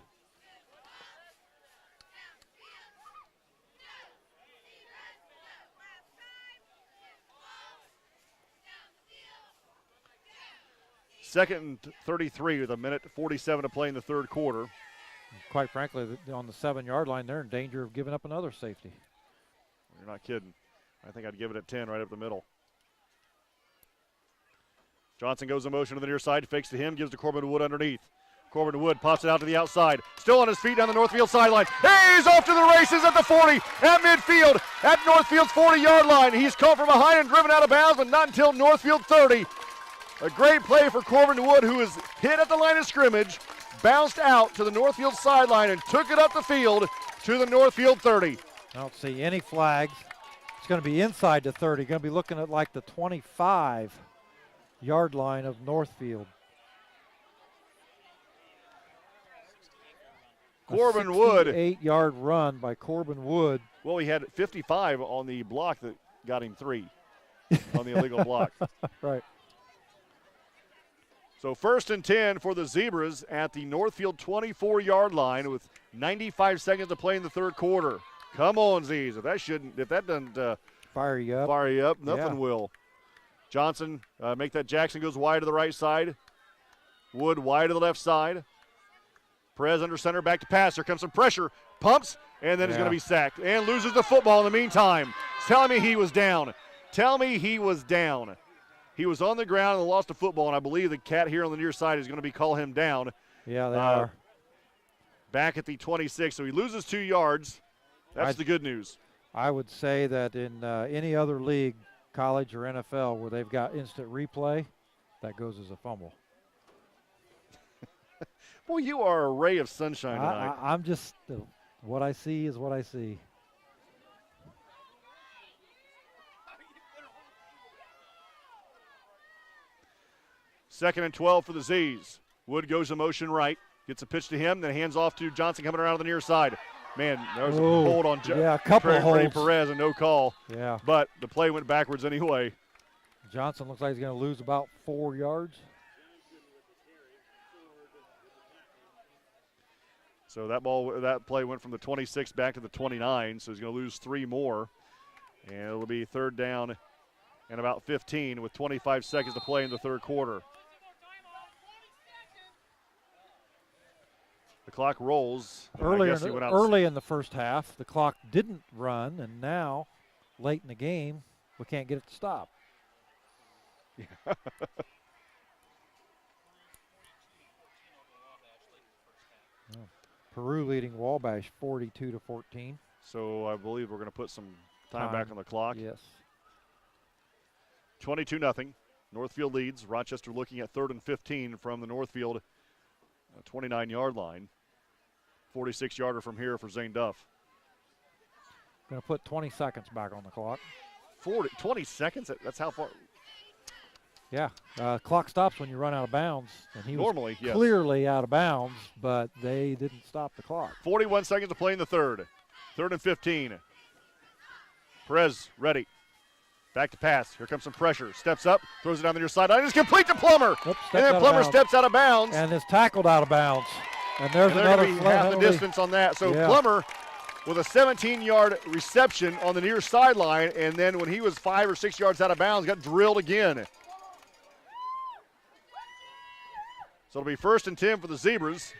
Second and 33 with 1:47 to play in the third quarter. Quite frankly, on the 7-yard line, they're in danger of giving up another safety. You're not kidding. I think I'd give it a 10 right up the middle. Johnson goes in motion to the near side, fakes to him, gives to Corbin Wood underneath. Corbin Wood pops it out to the outside. Still on his feet down the Northfield sideline. He's off to the races at the 40, at midfield, at Northfield's 40-yard line. He's caught from behind and driven out of bounds, but not until Northfield 30. A great play for Corbin Wood, who was hit at the line of scrimmage, bounced out to the Northfield sideline and took it up the field to the Northfield 30. I don't see any flags. It's going to be inside the 30. Going to be looking at like the 25-yard line of Northfield. Corbin Wood. 8-yard run by Corbin Wood. Well, he had 55 on the block that got him 3 on the illegal block. Right. So 1st and 10 for the Zebras at the Northfield 24-yard line with 95 seconds to play in the third quarter. Come on, Z's. If that doesn't fire you up, nothing will. Johnson make that Jackson goes wide to the right side. Wood wide to the left side. Perez under center, back to pass. Here comes some pressure. Pumps, and then he's going to be sacked and loses the football in the meantime. Tell me he was down. Tell me he was down. He was on the ground and lost the football, and I believe the cat here on the near side is going to call him down. Yeah, they are. Back at the 26, so he loses 2 yards. That's the good news. I would say that in any other league, college or NFL, where they've got instant replay, that goes as a fumble. Boy, you are a ray of sunshine tonight. I'm just, what I see is what I see. Second and 12 for the Z's. Wood goes in motion right, gets a pitch to him, then hands off to Johnson coming around on the near side. Man, there was a hold on a couple of holds. Perez and no call. Yeah. But the play went backwards anyway. Johnson looks like he's going to lose about 4 yards. So that play went from the 26 back to the 29, so he's going to lose 3 more. And it'll be 3rd down and about 15 with 25 seconds to play in the third quarter. The clock rolls. Early in the first half, the clock didn't run, and now, late in the game, we can't get it to stop. Yeah. Peru leading Wabash 42-14. So I believe we're going to put some time back on the clock. Yes. 22-0. Northfield leads. Rochester looking at 3rd and 15 from the Northfield 29-yard line. 46-yarder from here for Zane Duff. Going to put 20 seconds back on the clock. 20 seconds? That's how far? Yeah. Clock stops when you run out of bounds. And he normally, was clearly out of bounds, but they didn't stop the clock. 41 seconds to play in the third. 3rd and 15. Perez ready. Back to pass. Here comes some pressure. Steps up, throws it down the near sideline. It's complete to Plummer. And then Plummer steps out of bounds. And is tackled out of bounds. And there's another half the distance on that. So Plummer with a 17-yard reception on the near sideline, and then when he was 5 or 6 yards out of bounds, got drilled again. So it'll be 1st and 10 for the Zebras.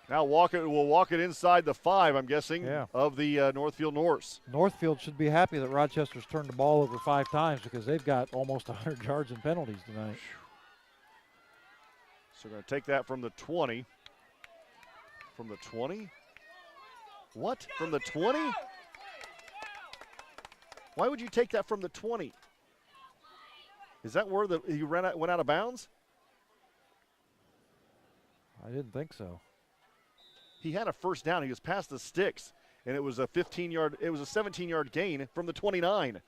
Now we'll walk it inside the 5, I'm guessing, of the Northfield Norse. Northfield should be happy that Rochester's turned the ball over 5 times because they've got almost 100 yards in penalties tonight. So we're going to take that from the 20. From the 20? What? From the 20? Why would you take that from the 20? Is that where he went out of bounds? I didn't think so. He had a first down. He was past the sticks, and it was a 17-yard gain from the 29.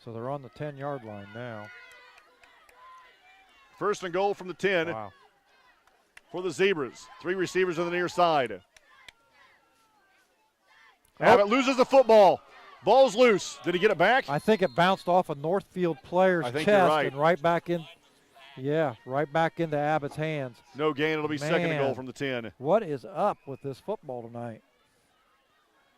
So they're on the 10-yard line now. First and goal from the 10 Wow. for the Zebras. 3 receivers on the near side. Abbott loses the football. Ball's loose. Did he get it back? I think it bounced off a Northfield player's I think chest you're right. and right back in. Yeah, right back into Abbott's hands. No gain. It'll be second and goal from the 10. What is up with this football tonight?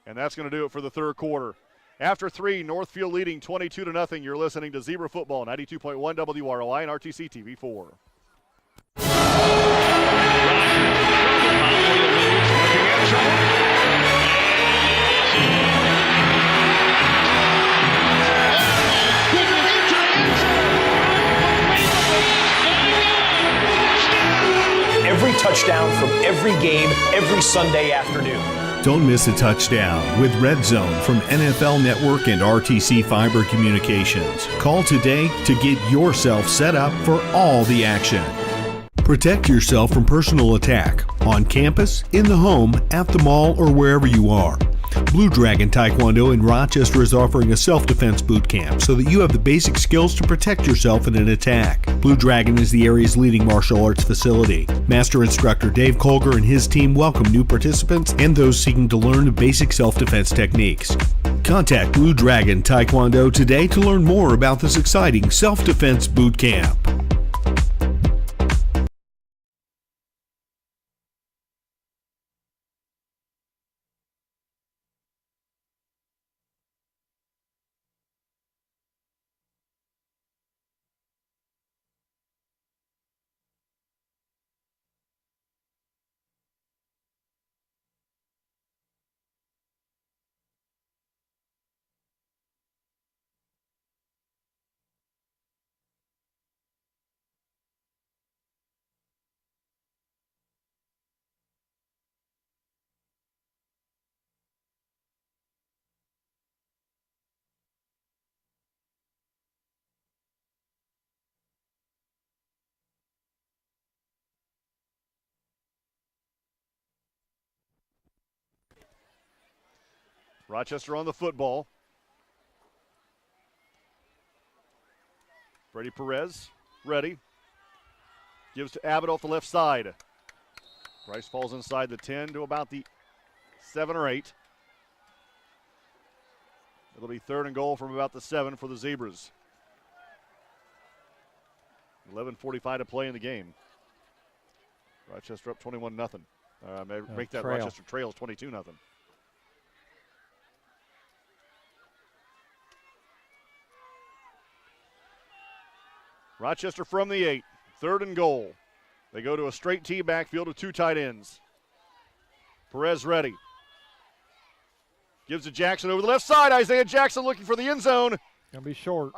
And that's going to do it for the third quarter. After 3, Northfield leading 22-0. You're listening to Zebra Football, 92.1 WROI and RTC TV 4. Every touchdown from every game, every Sunday afternoon. Don't miss a touchdown with Red Zone from NFL Network and RTC Fiber Communications. Call today to get yourself set up for all the action. Protect yourself from personal attack on campus, in the home, at the mall, or wherever you are. Blue Dragon Taekwondo in Rochester is offering a self-defense boot camp so that you have the basic skills to protect yourself in an attack. Blue Dragon is the area's leading martial arts facility. Master instructor Dave Colger and his team welcome new participants and those seeking to learn the basic self-defense techniques. Contact Blue Dragon Taekwondo today to learn more about this exciting self-defense boot camp. Rochester on the football. Brady Perez, ready. Gives to Abbott off the left side. Bryce falls inside the 10 to about the 7 or 8. It'll be third and goal from about the 7 for the Zebras. 11:45 to play in the game. Rochester up 21-0. Make that Trail. Rochester Trails 22-0. Rochester from the 8, third and goal. They go to a straight T backfield with 2 tight ends. Perez ready. Gives to Jackson over the left side. Isaiah Jackson looking for the end zone. Gonna be short.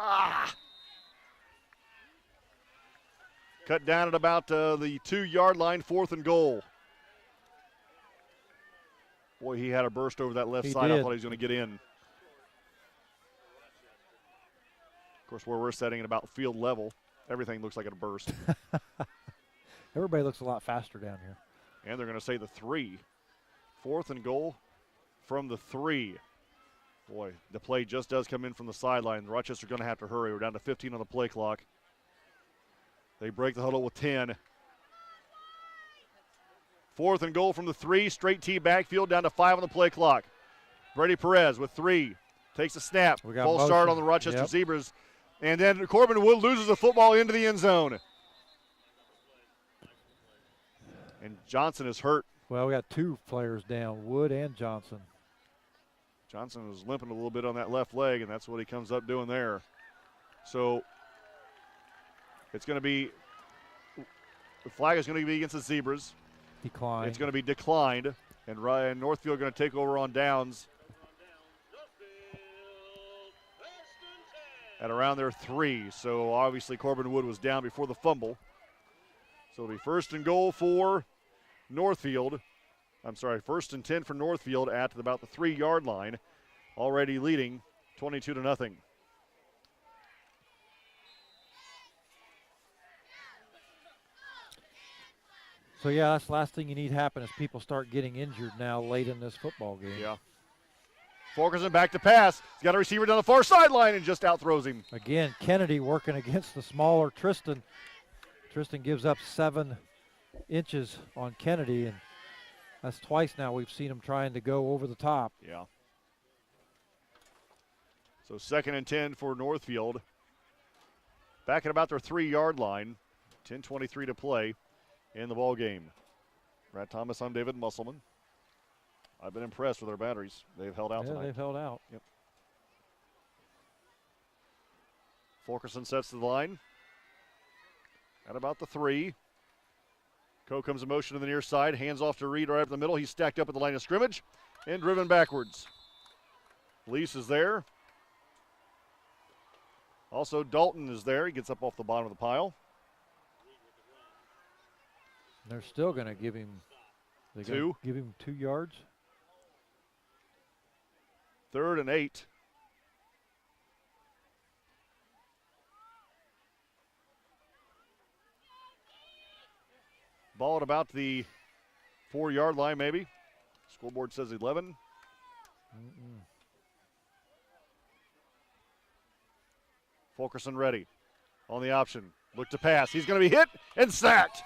Cut down at about the 2-yard line, fourth and goal. Boy, he had a burst over that left side. Did. I thought he was going to get in. Of course, where we're setting at about field level, everything looks like a burst. Everybody looks a lot faster down here. And they're going to say the 3. Fourth and goal from the 3. Boy, the play just does come in from the sideline. Rochester going to have to hurry. We're down to 15 on the play clock. They break the huddle with 10. Fourth and goal from the 3. Straight T backfield down to 5 on the play clock. Brady Perez with 3. Takes a snap. False start on the Rochester Zebras. And then Corbin Wood loses the football into the end zone. And Johnson is hurt. Well, we got 2 players down, Wood and Johnson. Johnson was limping a little bit on that left leg, and that's what he comes up doing there. So it's going to be, the flag is going to be against the Zebras. Declined. It's going to be declined, and Ryan Northfield going to take over on downs at around their 3. So obviously Corbin Wood was down before the fumble. So it'll be first and goal for Northfield. I'm sorry, first and 10 for Northfield at about the 3-yard line, already leading 22-0. So, yeah, that's the last thing you need happen is people start getting injured now late in this football game. Yeah. Fulkerson back to pass. He's got a receiver down the far sideline and just outthrows him. Again, Kennedy working against the smaller Tristan. Tristan gives up 7 inches on Kennedy, and that's twice now we've seen him trying to go over the top. Yeah. So 2nd and 10 for Northfield. Back at about their 3-yard line. 10:23 to play in the ball game. Brad Thomas, I'm David Musselman. I've been impressed with their batteries. They've held out tonight. They've held out. Yep. Fulkerson sets the line at about the 3. Coe comes in motion to the near side, hands off to Reed right up the middle. He's stacked up at the line of scrimmage and driven backwards. Lease is there. Also, Dalton is there. He gets up off the bottom of the pile. They're still going to give him 2. Give him 2 yards. 3rd and 8. Ball at about the 4-yard line, maybe. Scoreboard says 11. Fulkerson ready on the option. Look to pass. He's going to be hit and sacked.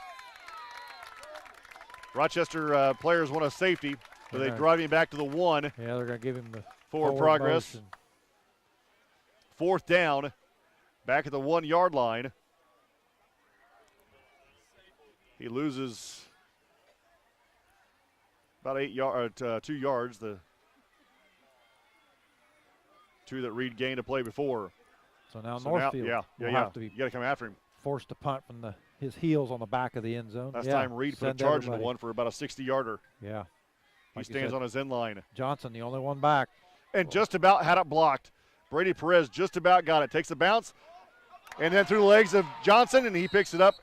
Rochester players want a safety, but they drive him back to the 1. Yeah, they're going to give him the forward progress. Motion. 4th down, back at the 1-yard line. He loses about 2 yards. The 2 that Reed gained to play before. So now Northfield will have to be you got to come after him. Forced to punt from his heels on the back of the end zone. Last time Reed put a charge in the one for about a 60-yarder. Yeah. He stands on his end line. Johnson, the only one back. And just about had it blocked. Brady Perez just about got it. Takes a bounce, and then through the legs of Johnson, and he picks it up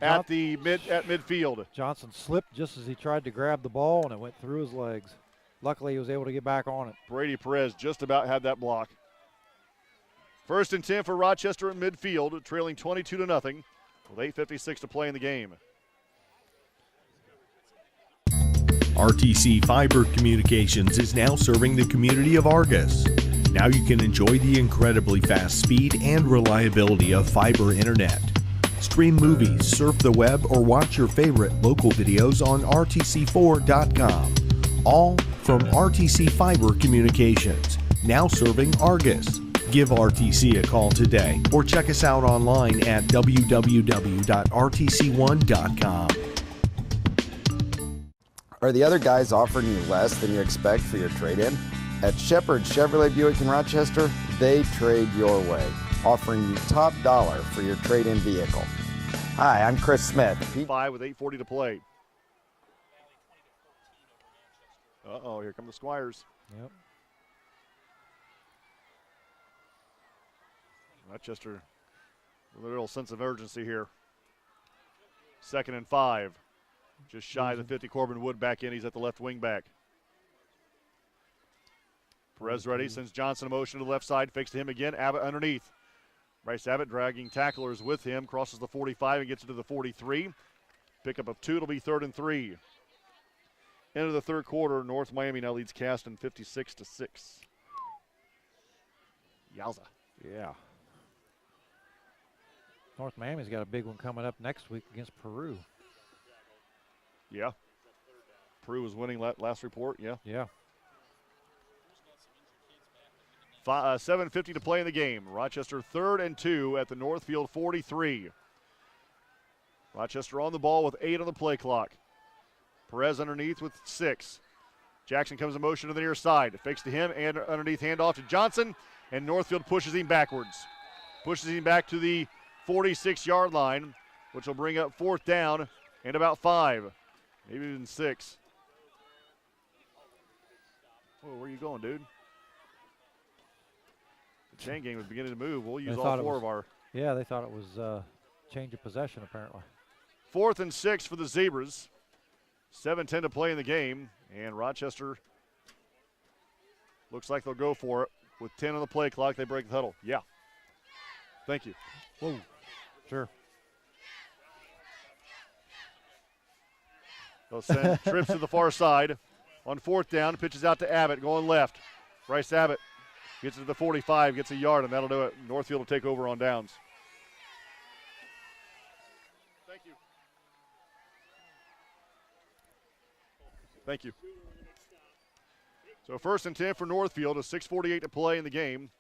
at midfield. Johnson slipped just as he tried to grab the ball, and it went through his legs. Luckily, he was able to get back on it. Brady Perez just about had that block. 1st and 10 for Rochester at midfield, trailing 22-0 with 8:56 to play in the game. RTC Fiber Communications is now serving the community of Argus. Now you can enjoy the incredibly fast speed and reliability of fiber internet. Stream movies, surf the web, or watch your favorite local videos on RTC4.com. All from RTC Fiber Communications, now serving Argus. Give RTC a call today or check us out online at www.rtc1.com. Are the other guys offering you less than you expect for your trade-in? At Shepherd Chevrolet Buick in Rochester, they trade your way, offering you top dollar for your trade-in vehicle. Hi, I'm Chris Smith. 5 with 8:40 to play. Uh-oh, here come the Squires. Yep. Rochester with a real sense of urgency here. 2nd and 5. Just shy of the 50. Corbin Wood back in. He's at the left wing back. Perez ready. Sends Johnson in motion to the left side. Fakes to him again. Abbott underneath. Bryce Abbott dragging tacklers with him. Crosses the 45 and gets it to the 43. Pickup of 2. It'll be 3rd and 3. Into the 3rd quarter. North Miami now leads Caston 56-6. Yowza. Yeah. North Miami's got a big one coming up next week against Peru. Yeah. Peru was winning last report, yeah. Yeah. 7:50 to play in the game. Rochester 3rd and 2 at the Northfield 43. Rochester on the ball with 8 on the play clock. Perez underneath with 6. Jackson comes in motion to the near side. Fakes to him and underneath handoff to Johnson. And Northfield pushes him backwards. Pushes him back to the 46-yard line, which will bring up 4th down and about 5, maybe even 6. Whoa, where are you going, dude? The chain game was beginning to move. We'll use all 4 of our. Yeah, they thought it was change of possession, apparently. 4th and 6 for the Zebras. 7:10 to play in the game, and Rochester looks like they'll go for it. With 10 on the play clock, they break the huddle. Yeah. Thank you. Whoa. Sure. They'll send trips to the far side. On 4th down, pitches out to Abbott, going left. Bryce Abbott gets it to the 45, gets a yard, and that'll do it. Northfield will take over on downs. Thank you. Thank you. So 1st and 10 for Northfield, a 6:48 to play in the game,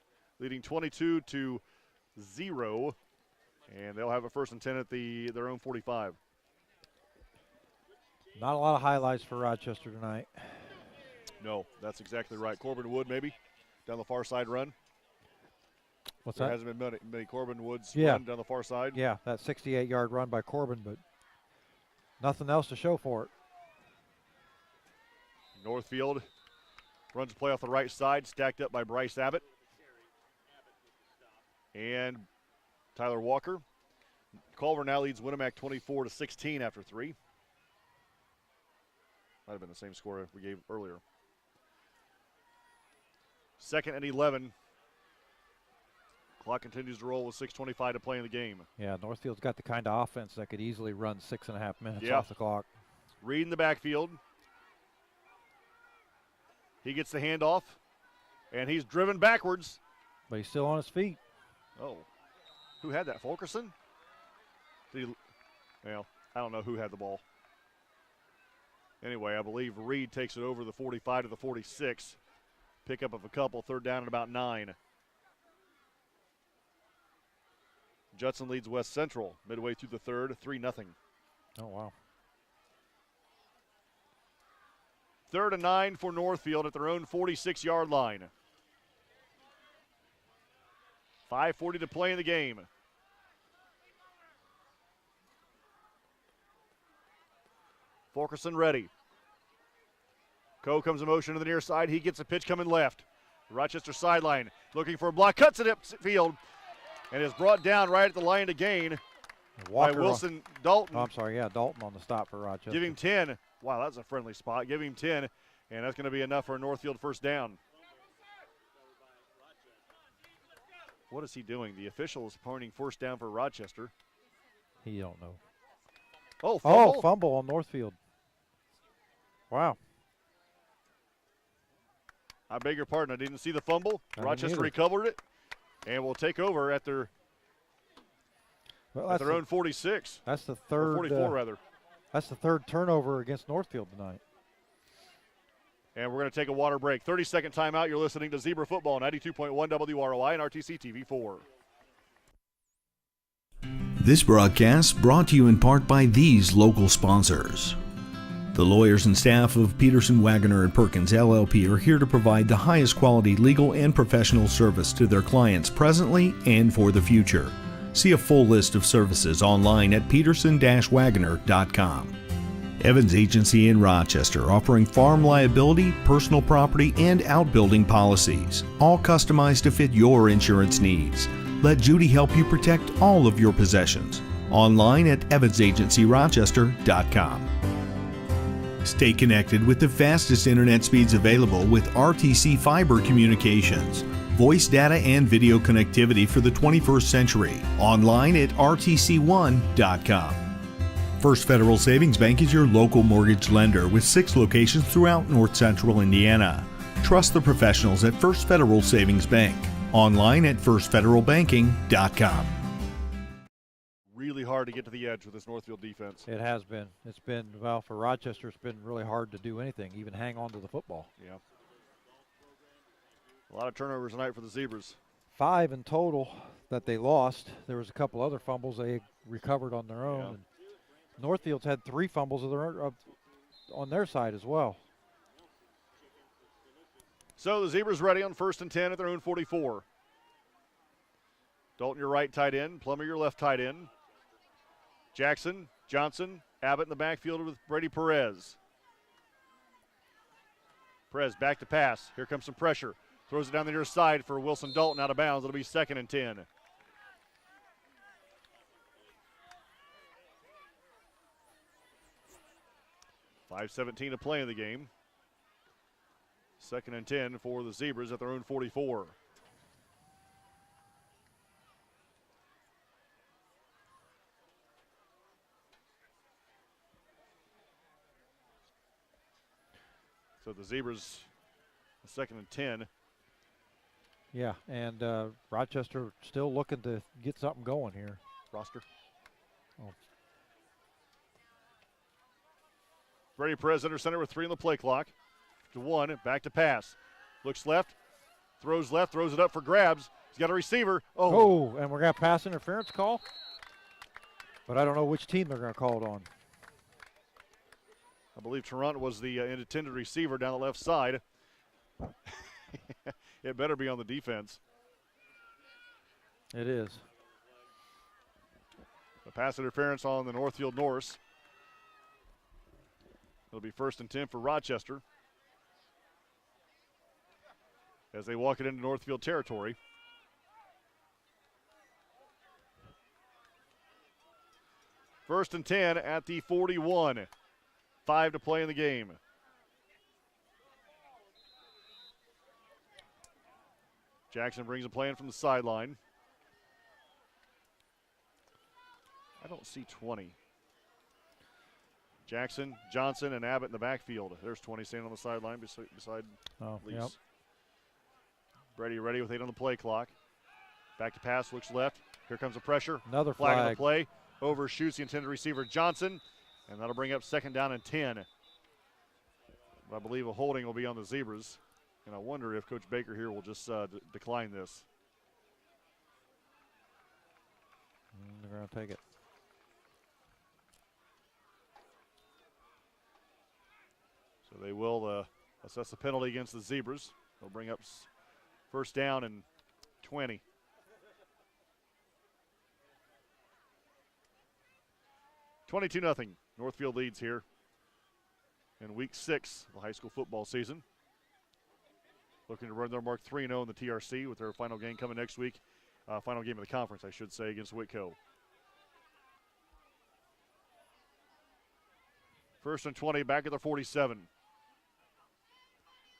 leading 22-0, and they'll have a 1st and 10 at their own 45. Not a lot of highlights for Rochester tonight. No, that's exactly right. Corbin Wood maybe down the far side run. What's there that? hasn't been many Corbin Woods Yeah. run down the far side. Yeah, that 68-yard run by Corbin, but nothing else to show for it. Northfield runs play off the right side, stacked up by Bryce Abbott and Tyler Walker. Culver now leads Winnemac 24-16 after 3. Might have been the same score we gave earlier. 2nd and 11. Clock continues to roll with 6:25 to play in the game. Yeah, Northfield's got the kind of offense that could easily run 6.5 minutes Yeah. off the clock. Reed in the backfield. He gets the handoff, and he's driven backwards. But he's still on his feet. Oh, who had that? Fulkerson? Well, I don't know who had the ball. Anyway, I believe Reed takes it over the 45 to the 46. Pickup of a couple, 3rd down and about 9. Judson leads West Central midway through the 3rd, 3-0. Oh, wow. 3rd and 9 for Northfield at their own 46-yard line. 5:40 to play in the game. Fulkerson ready. Coe comes in motion to the near side. He gets a pitch coming left. Rochester sideline looking for a block. Cuts it upfield and is brought down right at the line to gain by Wilson Dalton. Oh, I'm sorry, yeah, Dalton on the stop for Rochester. Give him 10. Wow, that's a friendly spot. Give him 10, and that's going to be enough for a Northfield 1st down. What is he doing? The official is pointing 1st down for Rochester. He don't know. Oh, fumble. Oh, fumble on Northfield. Wow. I beg your pardon. I didn't see the fumble. I didn't Rochester either. recovered it and will take over at their own 46. That's the Or 3rd. 44, rather. That's the 3rd turnover against Northfield tonight. And we're going to take a water break. 30-second timeout. You're listening to Zebra Football, 92.1 WROI and RTC TV4. This broadcast brought to you in part by these local sponsors. The lawyers and staff of Peterson, Wagoner & Perkins LLP are here to provide the highest quality legal and professional service to their clients presently and for the future. See a full list of services online at peterson-wagoner.com. Evans Agency in Rochester, offering farm liability, personal property, and outbuilding policies, all customized to fit your insurance needs. Let Judy help you protect all of your possessions. Online at evansagencyrochester.com. Stay connected with the fastest internet speeds available with RTC Fiber Communications. Voice data and video connectivity for the 21st century. Online at rtc1.com. First Federal Savings Bank is your local mortgage lender with 6 locations throughout North Central Indiana. Trust the professionals at First Federal Savings Bank. Online at firstfederalbanking.com. Really hard to get to the edge with this Northfield defense. It has been. It's been, well, for Rochester, it's been really hard to do anything, even hang on to the football. Yeah. A lot of turnovers tonight for the Zebras. 5 in total that they lost. There was a couple other fumbles they recovered on their own. Yeah. And Northfield's had 3 fumbles of on their side as well. So the Zebras ready on 1st and 10 at their own 44. Dalton, your right tight end. Plummer, your left tight end. Jackson, Johnson, Abbott in the backfield with Brady Perez. Perez back to pass. Here comes some pressure. Throws it down the near side for Wilson Dalton out of bounds. It'll be 2nd and 10. .5:17 to play in the game. 2nd and 10 for the Zebras at their own 44. So the Zebras, 2nd and 10. Yeah, and Rochester still looking to get something going here. Roster. Oh. Brady Perez under center with 3 on the play clock. To 1, back to pass. Looks left, throws it up for grabs. He's got a receiver. Oh, and we're going to pass interference call. But I don't know which team they're going to call it on. I believe Toronto was the intended receiver down the left side. It better be on the defense. It is. The pass interference on the Northfield Norse. It'll be 1st and 10 for Rochester as they walk it into Northfield territory. First and 10 at the 41. 5 to play in the game. Jackson brings a play in from the sideline. I don't see 20. Jackson, Johnson, and Abbott in the backfield. There's 20 standing on the sideline beside Lease. Yep. Brady ready with 8 on the play clock. Back to pass, looks left. Here comes the pressure. Another flag on the flag. play. Overshoots the intended receiver Johnson, and that'll bring up 2nd down and 10. I believe a holding will be on the Zebras, and I wonder if Coach Baker here will just decline this. They're going to take it. So they will assess the penalty against the Zebras. They'll bring up 1st down and 20. $22-0. Northfield leads here in week 6 of the high school football season. Looking to run their mark 3-0 in the TRC with their final game coming next week. Final game of the conference, I should say, against Whitco. 1st and 20, back at the 47.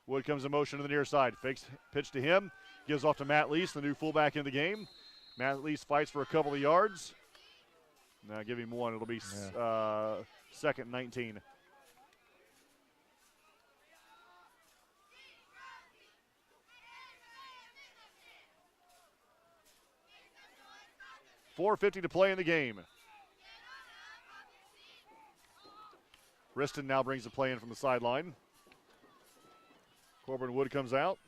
Wood comes in motion to the near side. Fakes pitch to him. Gives off to Matt Lease, the new fullback in the game. Matt Lease fights for a couple of yards. Now give him 1. It'll be 2nd and 19. $4:50 to play in the game. Riston now brings the play in from the sideline. Corbin Wood comes out.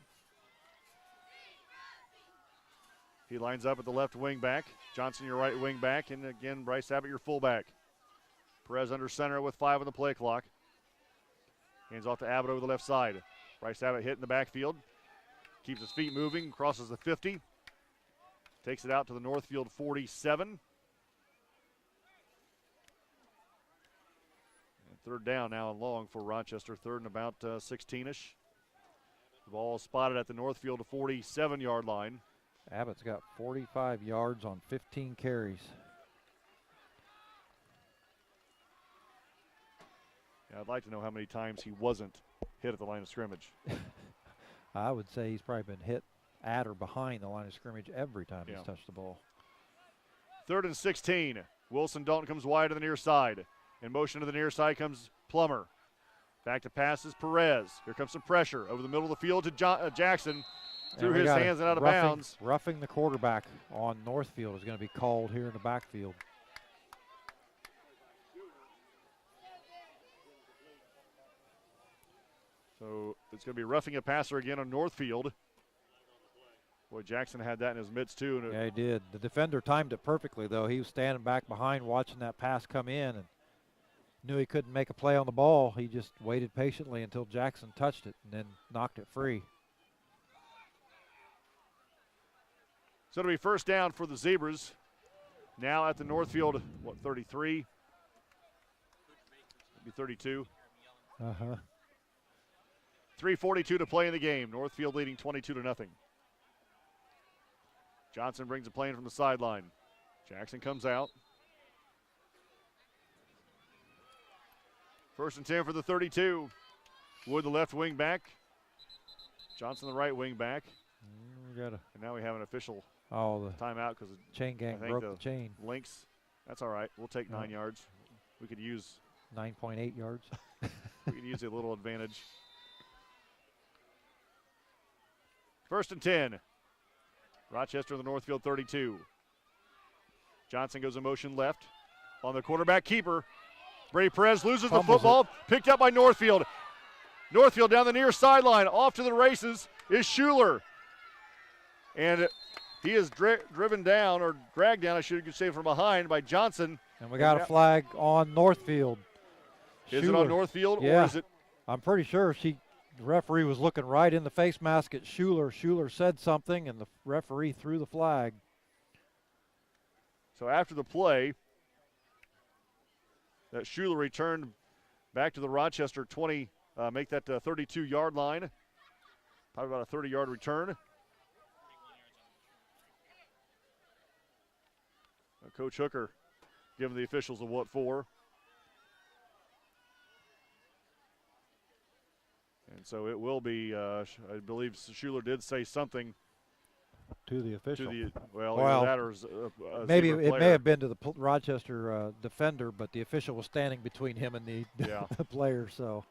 He lines up at the left wing back. Johnson, your right wing back. And again, Bryce Abbott, your fullback. Perez under center with 5 on the play clock. Hands off to Abbott over the left side. Bryce Abbott hit in the backfield. Keeps his feet moving, crosses the 50. Takes it out to the Northfield 47. And 3rd down now and long for Rochester. 3rd and about 16-ish. The ball is spotted at the Northfield 47-yard line. Abbott's got 45 yards on 15 carries. Yeah, I'd like to know how many times he wasn't hit at the line of scrimmage. I would say he's probably been hit at or behind the line of scrimmage every time he's touched the ball. 3rd and 16. Wilson Dalton comes wide to the near side. In motion to the near side comes Plummer. Back to pass is Perez. Here comes some pressure over the middle of the field to Jackson. Through his hands and out of bounds. Roughing the quarterback on Northfield is going to be called here in the backfield. So it's going to be roughing a passer again on Northfield. Boy, Jackson had that in his midst too. Yeah, he did. The defender timed it perfectly, though. He was standing back behind watching that pass come in and knew he couldn't make a play on the ball. He just waited patiently until Jackson touched it and then knocked it free. So it'll be 1st down for the Zebras. Now at the Northfield, 33? Maybe 32. 3:42 to play in the game. Northfield leading 22-0. Johnson brings a play in from the sideline. Jackson comes out. 1st and 10 for the 32. Wood, the left wing back. Johnson, the right wing back. And now we have an official timeout because the chain gang broke the chain. Lynx. That's all right. We'll take 9 yards. We could use 9.8 yards. We could use a little advantage. 1st and 10. Rochester, the Northfield 32. Johnson goes in motion left on the quarterback keeper. Brady Perez loses the football, picked up by Northfield. Northfield down the near sideline, off to the races is Schuler. And he is driven down, or dragged down, I should say, from behind by Johnson. And we got a flag on Northfield. Is it on Northfield, yeah. or is it? I'm pretty sure the referee was looking right in the face mask at Schuler. Schuler said something, and the referee threw the flag. So after the play, that Schuler returned back to the Rochester 20, make that 32-yard line. Probably about a 30-yard return. Coach Hooker giving the officials a what for. And so it will be, I believe Schuler did say something to the official. Well, that or maybe it may have been to the Rochester defender, but the official was standing between him and the, the player. So.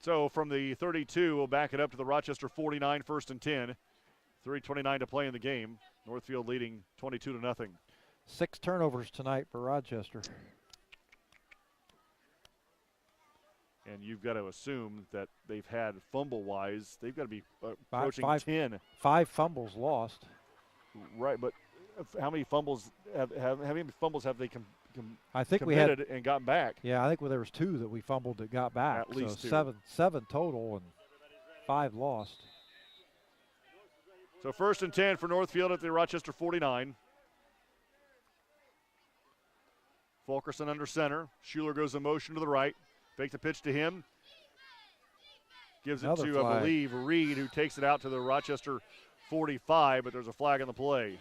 So from the 32, we'll back it up to the Rochester 49, 1st and 10. 3:29 to play in the game. Northfield leading 22-0. 6 turnovers tonight for Rochester. And you've got to assume that they've had fumble-wise, they've got to be approaching 10. 5 fumbles lost. Right, but how many fumbles have they I think committed we had and gotten back? Yeah, I think there was 2 that we fumbled that got back. At least so 2. 7 total and 5 lost. So 1st and 10 for Northfield at the Rochester 49. Fulkerson under center. Schuler goes in motion to the right. Fakes the pitch to him. Gives it to, I believe, Reed, who takes it out to the Rochester 45, but there's a flag on the play.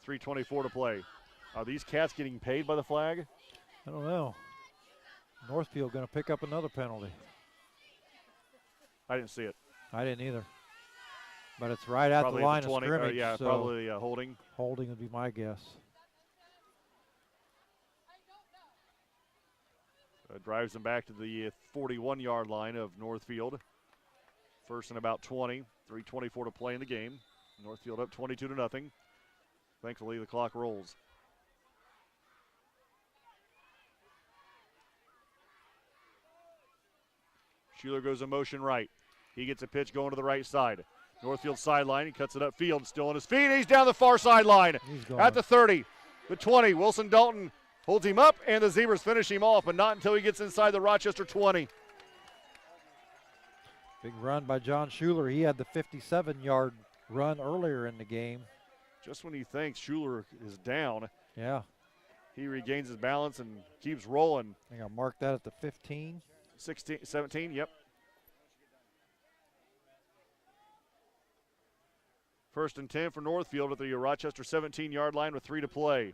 3:24 to play. Are these cats getting paid by the flag? I don't know. Northfield going to pick up another penalty. I didn't see it. I didn't either. But it's right at probably the line the 20, of scrimmage. yeah, so probably holding. Holding would be my guess. Drives them back to the 41-yard line of Northfield. 1st and about 20. 3:24 to play in the game. Northfield up 22-0. Thankfully, the clock rolls. Schuler goes in motion right. He gets a pitch going to the right side. Northfield sideline. He cuts it upfield, still on his feet. He's down the far sideline at the 30, the 20. Wilson Dalton holds him up, and the Zebras finish him off, but not until he gets inside the Rochester 20. Big run by John Schuler. He had the 57-yard run earlier in the game. Just when he thinks Schuler is down, yeah, he regains his balance and keeps rolling. I think I'll mark that at the 15. 16, 17, yep. 1st and 10 for Northfield at the Rochester 17-yard line with 3 to play.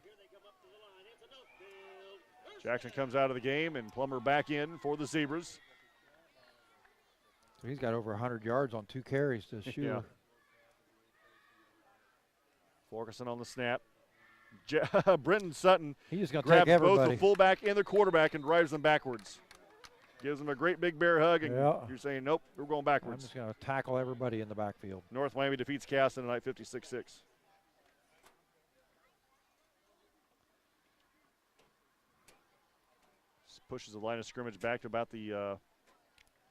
Jackson comes out of the game and Plummer back in for the Zebras. So he's got over 100 yards on 2 carries to Schuler. Yeah. Fulkerson on the snap. Brenton Sutton grabs both the fullback and the quarterback and drives them backwards. Gives them a great big bear hug, and you're saying, nope, we're going backwards. I'm just going to tackle everybody in the backfield. North Miami defeats Caston tonight 56-6. Pushes the line of scrimmage back to about the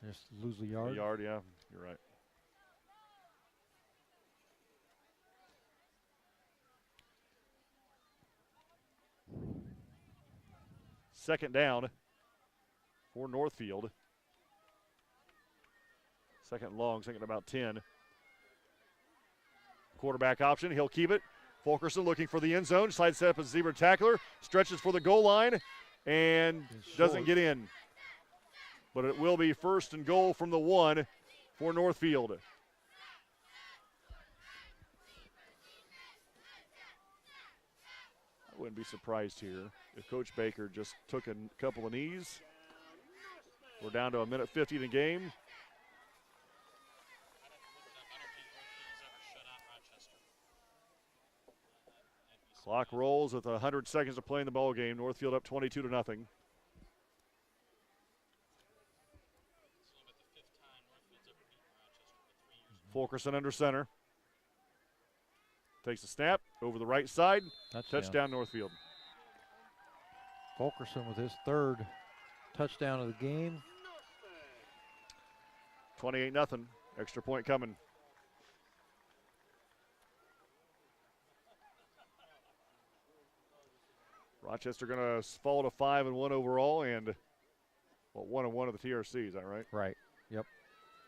just lose the yard. Yeah, you're right. Second down for Northfield. Second long, second about 10. Quarterback option, he'll keep it. Fulkerson looking for the end zone, side step as Zebra tackler, stretches for the goal line and doesn't get in. But it will be 1st and goal from the 1 for Northfield. I wouldn't be surprised here if Coach Baker just took a couple of knees. We're down to 1:50 in the game. Clock rolls with 100 seconds to play in the ball game. Northfield up 22-0. Fulkerson under center. Takes a snap over the right side. Touchdown Northfield. Fulkerson with his third touchdown of the game. 28-0. Extra point coming. Rochester going to fall to 5-1 overall and 1-1 of the TRC. Is that right? Right. Yep.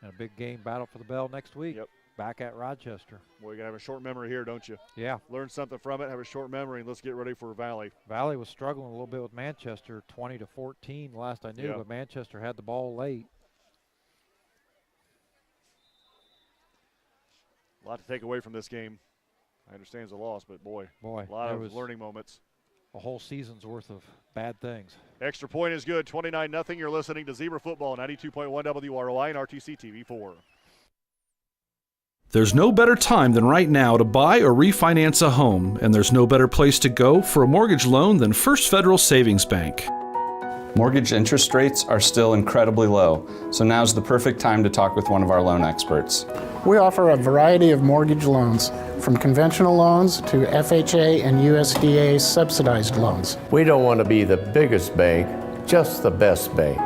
And a big game battle for the bell next week. Yep. Back at Rochester. Boy, you got to have a short memory here, don't you? Yeah. Learn something from it, have a short memory, and let's get ready for Valley. Valley was struggling a little bit with Manchester, 20-14 last I knew, but Manchester had the ball late. A lot to take away from this game. I understand it's a loss, but boy, a lot of learning moments. A whole season's worth of bad things. Extra point is good, 29-0. You're listening to Zebra Football, 92.1 WROI and RTC TV4. There's no better time than right now to buy or refinance a home, and there's no better place to go for a mortgage loan than First Federal Savings Bank. Mortgage interest rates are still incredibly low, so now's the perfect time to talk with one of our loan experts. We offer a variety of mortgage loans, from conventional loans to FHA and USDA subsidized loans. We don't want to be the biggest bank, just the best bank.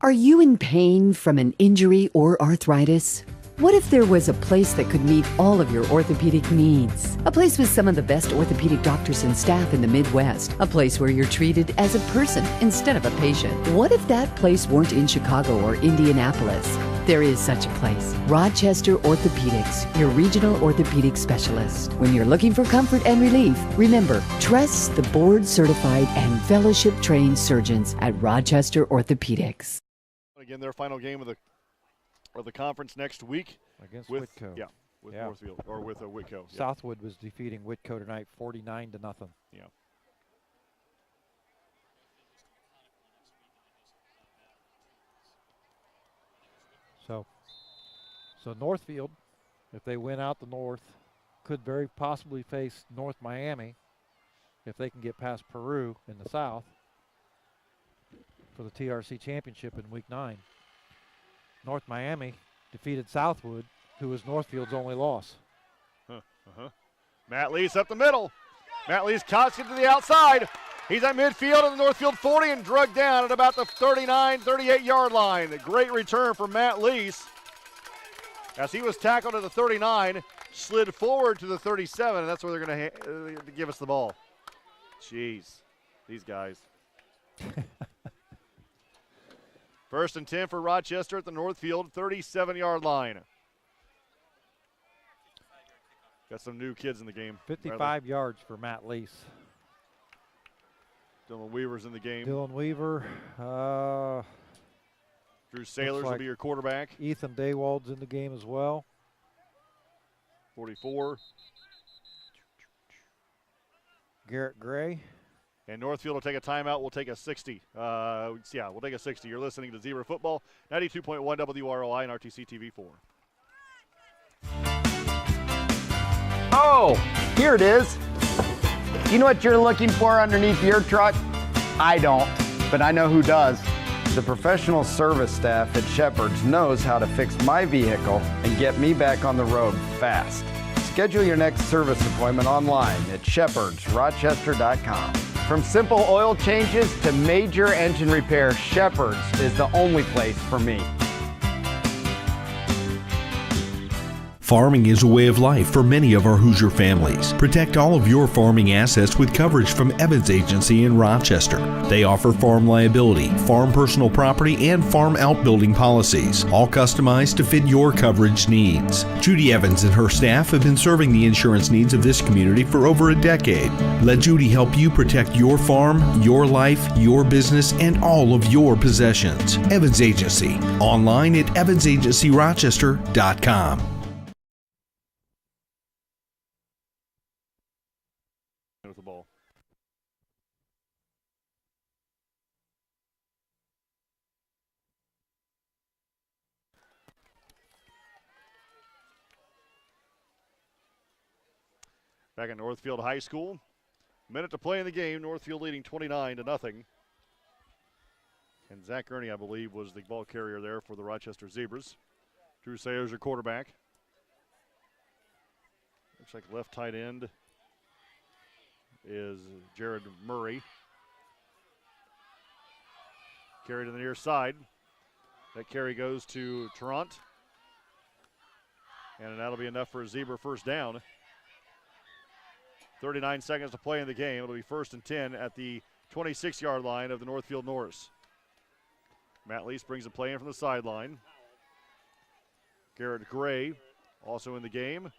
Are you in pain from an injury or arthritis? What if there was a place that could meet all of your orthopedic needs? A place with some of the best orthopedic doctors and staff in the Midwest. A place where you're treated as a person instead of a patient. What if that place weren't in Chicago or Indianapolis? There is such a place. Rochester Orthopedics, your regional orthopedic specialist. When you're looking for comfort and relief, remember, trust the board-certified and fellowship-trained surgeons at Rochester Orthopedics. Again, their final game of the conference next week against Whitco. Yeah, with Northfield or with Whitco. Yeah. Southwood was defeating Whitco tonight, 49-0. Yeah. So Northfield, if they win out the North, could very possibly face North Miami if they can get past Peru in the South for the TRC championship in week 9. North Miami defeated Southwood, who was Northfield's only loss. Matt Lee's up the middle. Matt Lee's cuts it to the outside. He's at midfield at the Northfield 40 and drugged down at about the 39, 38-yard line. A great return from Matt Lees as he was tackled at the 39, slid forward to the 37, and that's where they're going to give us the ball. Jeez, these guys. First and 10 for Rochester at the Northfield 37-yard line. Got some new kids in the game. 55 yards for Matt Lees. Dylan Weaver's in the game. Dylan Weaver. Drew Sailors will be your quarterback. Ethan Daywald's in the game as well. 44. Garrett Gray. And Northfield will take a timeout. We'll take a 60. We'll take a 60. You're listening to Zebra Football, 92.1 WROI and RTC TV4. Oh, here it is. You know what you're looking for underneath your truck? I don't, but I know who does. The professional service staff at Shepherd's knows how to fix my vehicle and get me back on the road fast. Schedule your next service appointment online at shepherdsrochester.com. From simple oil changes to major engine repair, Shepherd's is the only place for me. Farming is a way of life for many of our Hoosier families. Protect all of your farming assets with coverage from Evans Agency in Rochester. They offer farm liability, farm personal property, and farm outbuilding policies, all customized to fit your coverage needs. Judy Evans and her staff have been serving the insurance needs of this community for over a decade. Let Judy help you protect your farm, your life, your business, and all of your possessions. Evans Agency, online at evansagencyrochester.com. With the ball. Back at Northfield High School. Minute to play in the game. Northfield leading 29-0. And Zach Gurney, I believe, was the ball carrier there for the Rochester Zebras. Drew Sayers, your quarterback. Looks like left tight end is Jared Murray. Carry to the near side. That carry goes to Tarrant. And that'll be enough for a Zebra first down. 39 seconds to play in the game. It'll be 1st and 10 at the 26-yard line of the Northfield Norse. Matt Lease brings the play in from the sideline. Garrett Gray also in the game.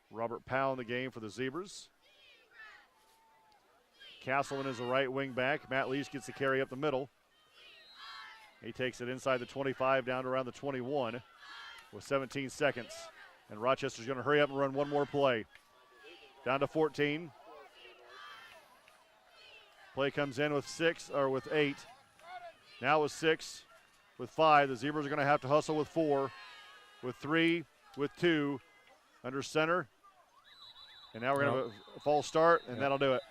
Robert Powell in the game for the Zebras. Castleman is the right wing back. Matt Lease gets the carry up the middle. He takes it inside the 25 down to around the 21 with 17 seconds. And Rochester's going to hurry up and run one more play. Down to 14. Play comes in with 8. Now with 6, with 5. The Zebras are going to have to hustle with 4, with 3, with 2. Under center. And now we're going to have a false start, and that'll do it.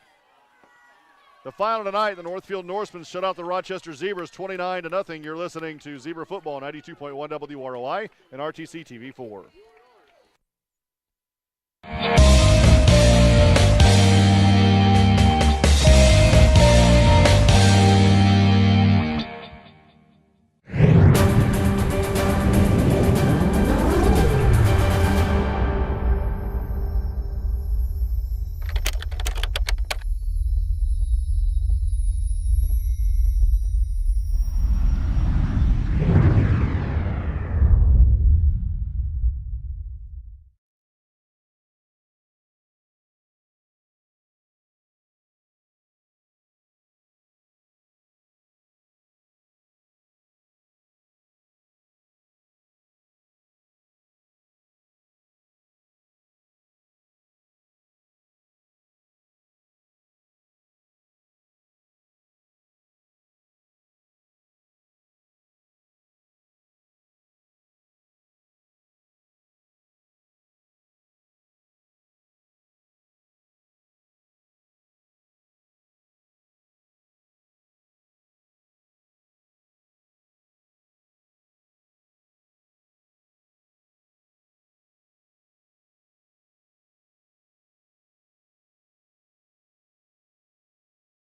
The final tonight, the Northfield Norsemen shut out the Rochester Zebras 29-0. You're listening to Zebra Football 92.1 WROI and RTC TV4.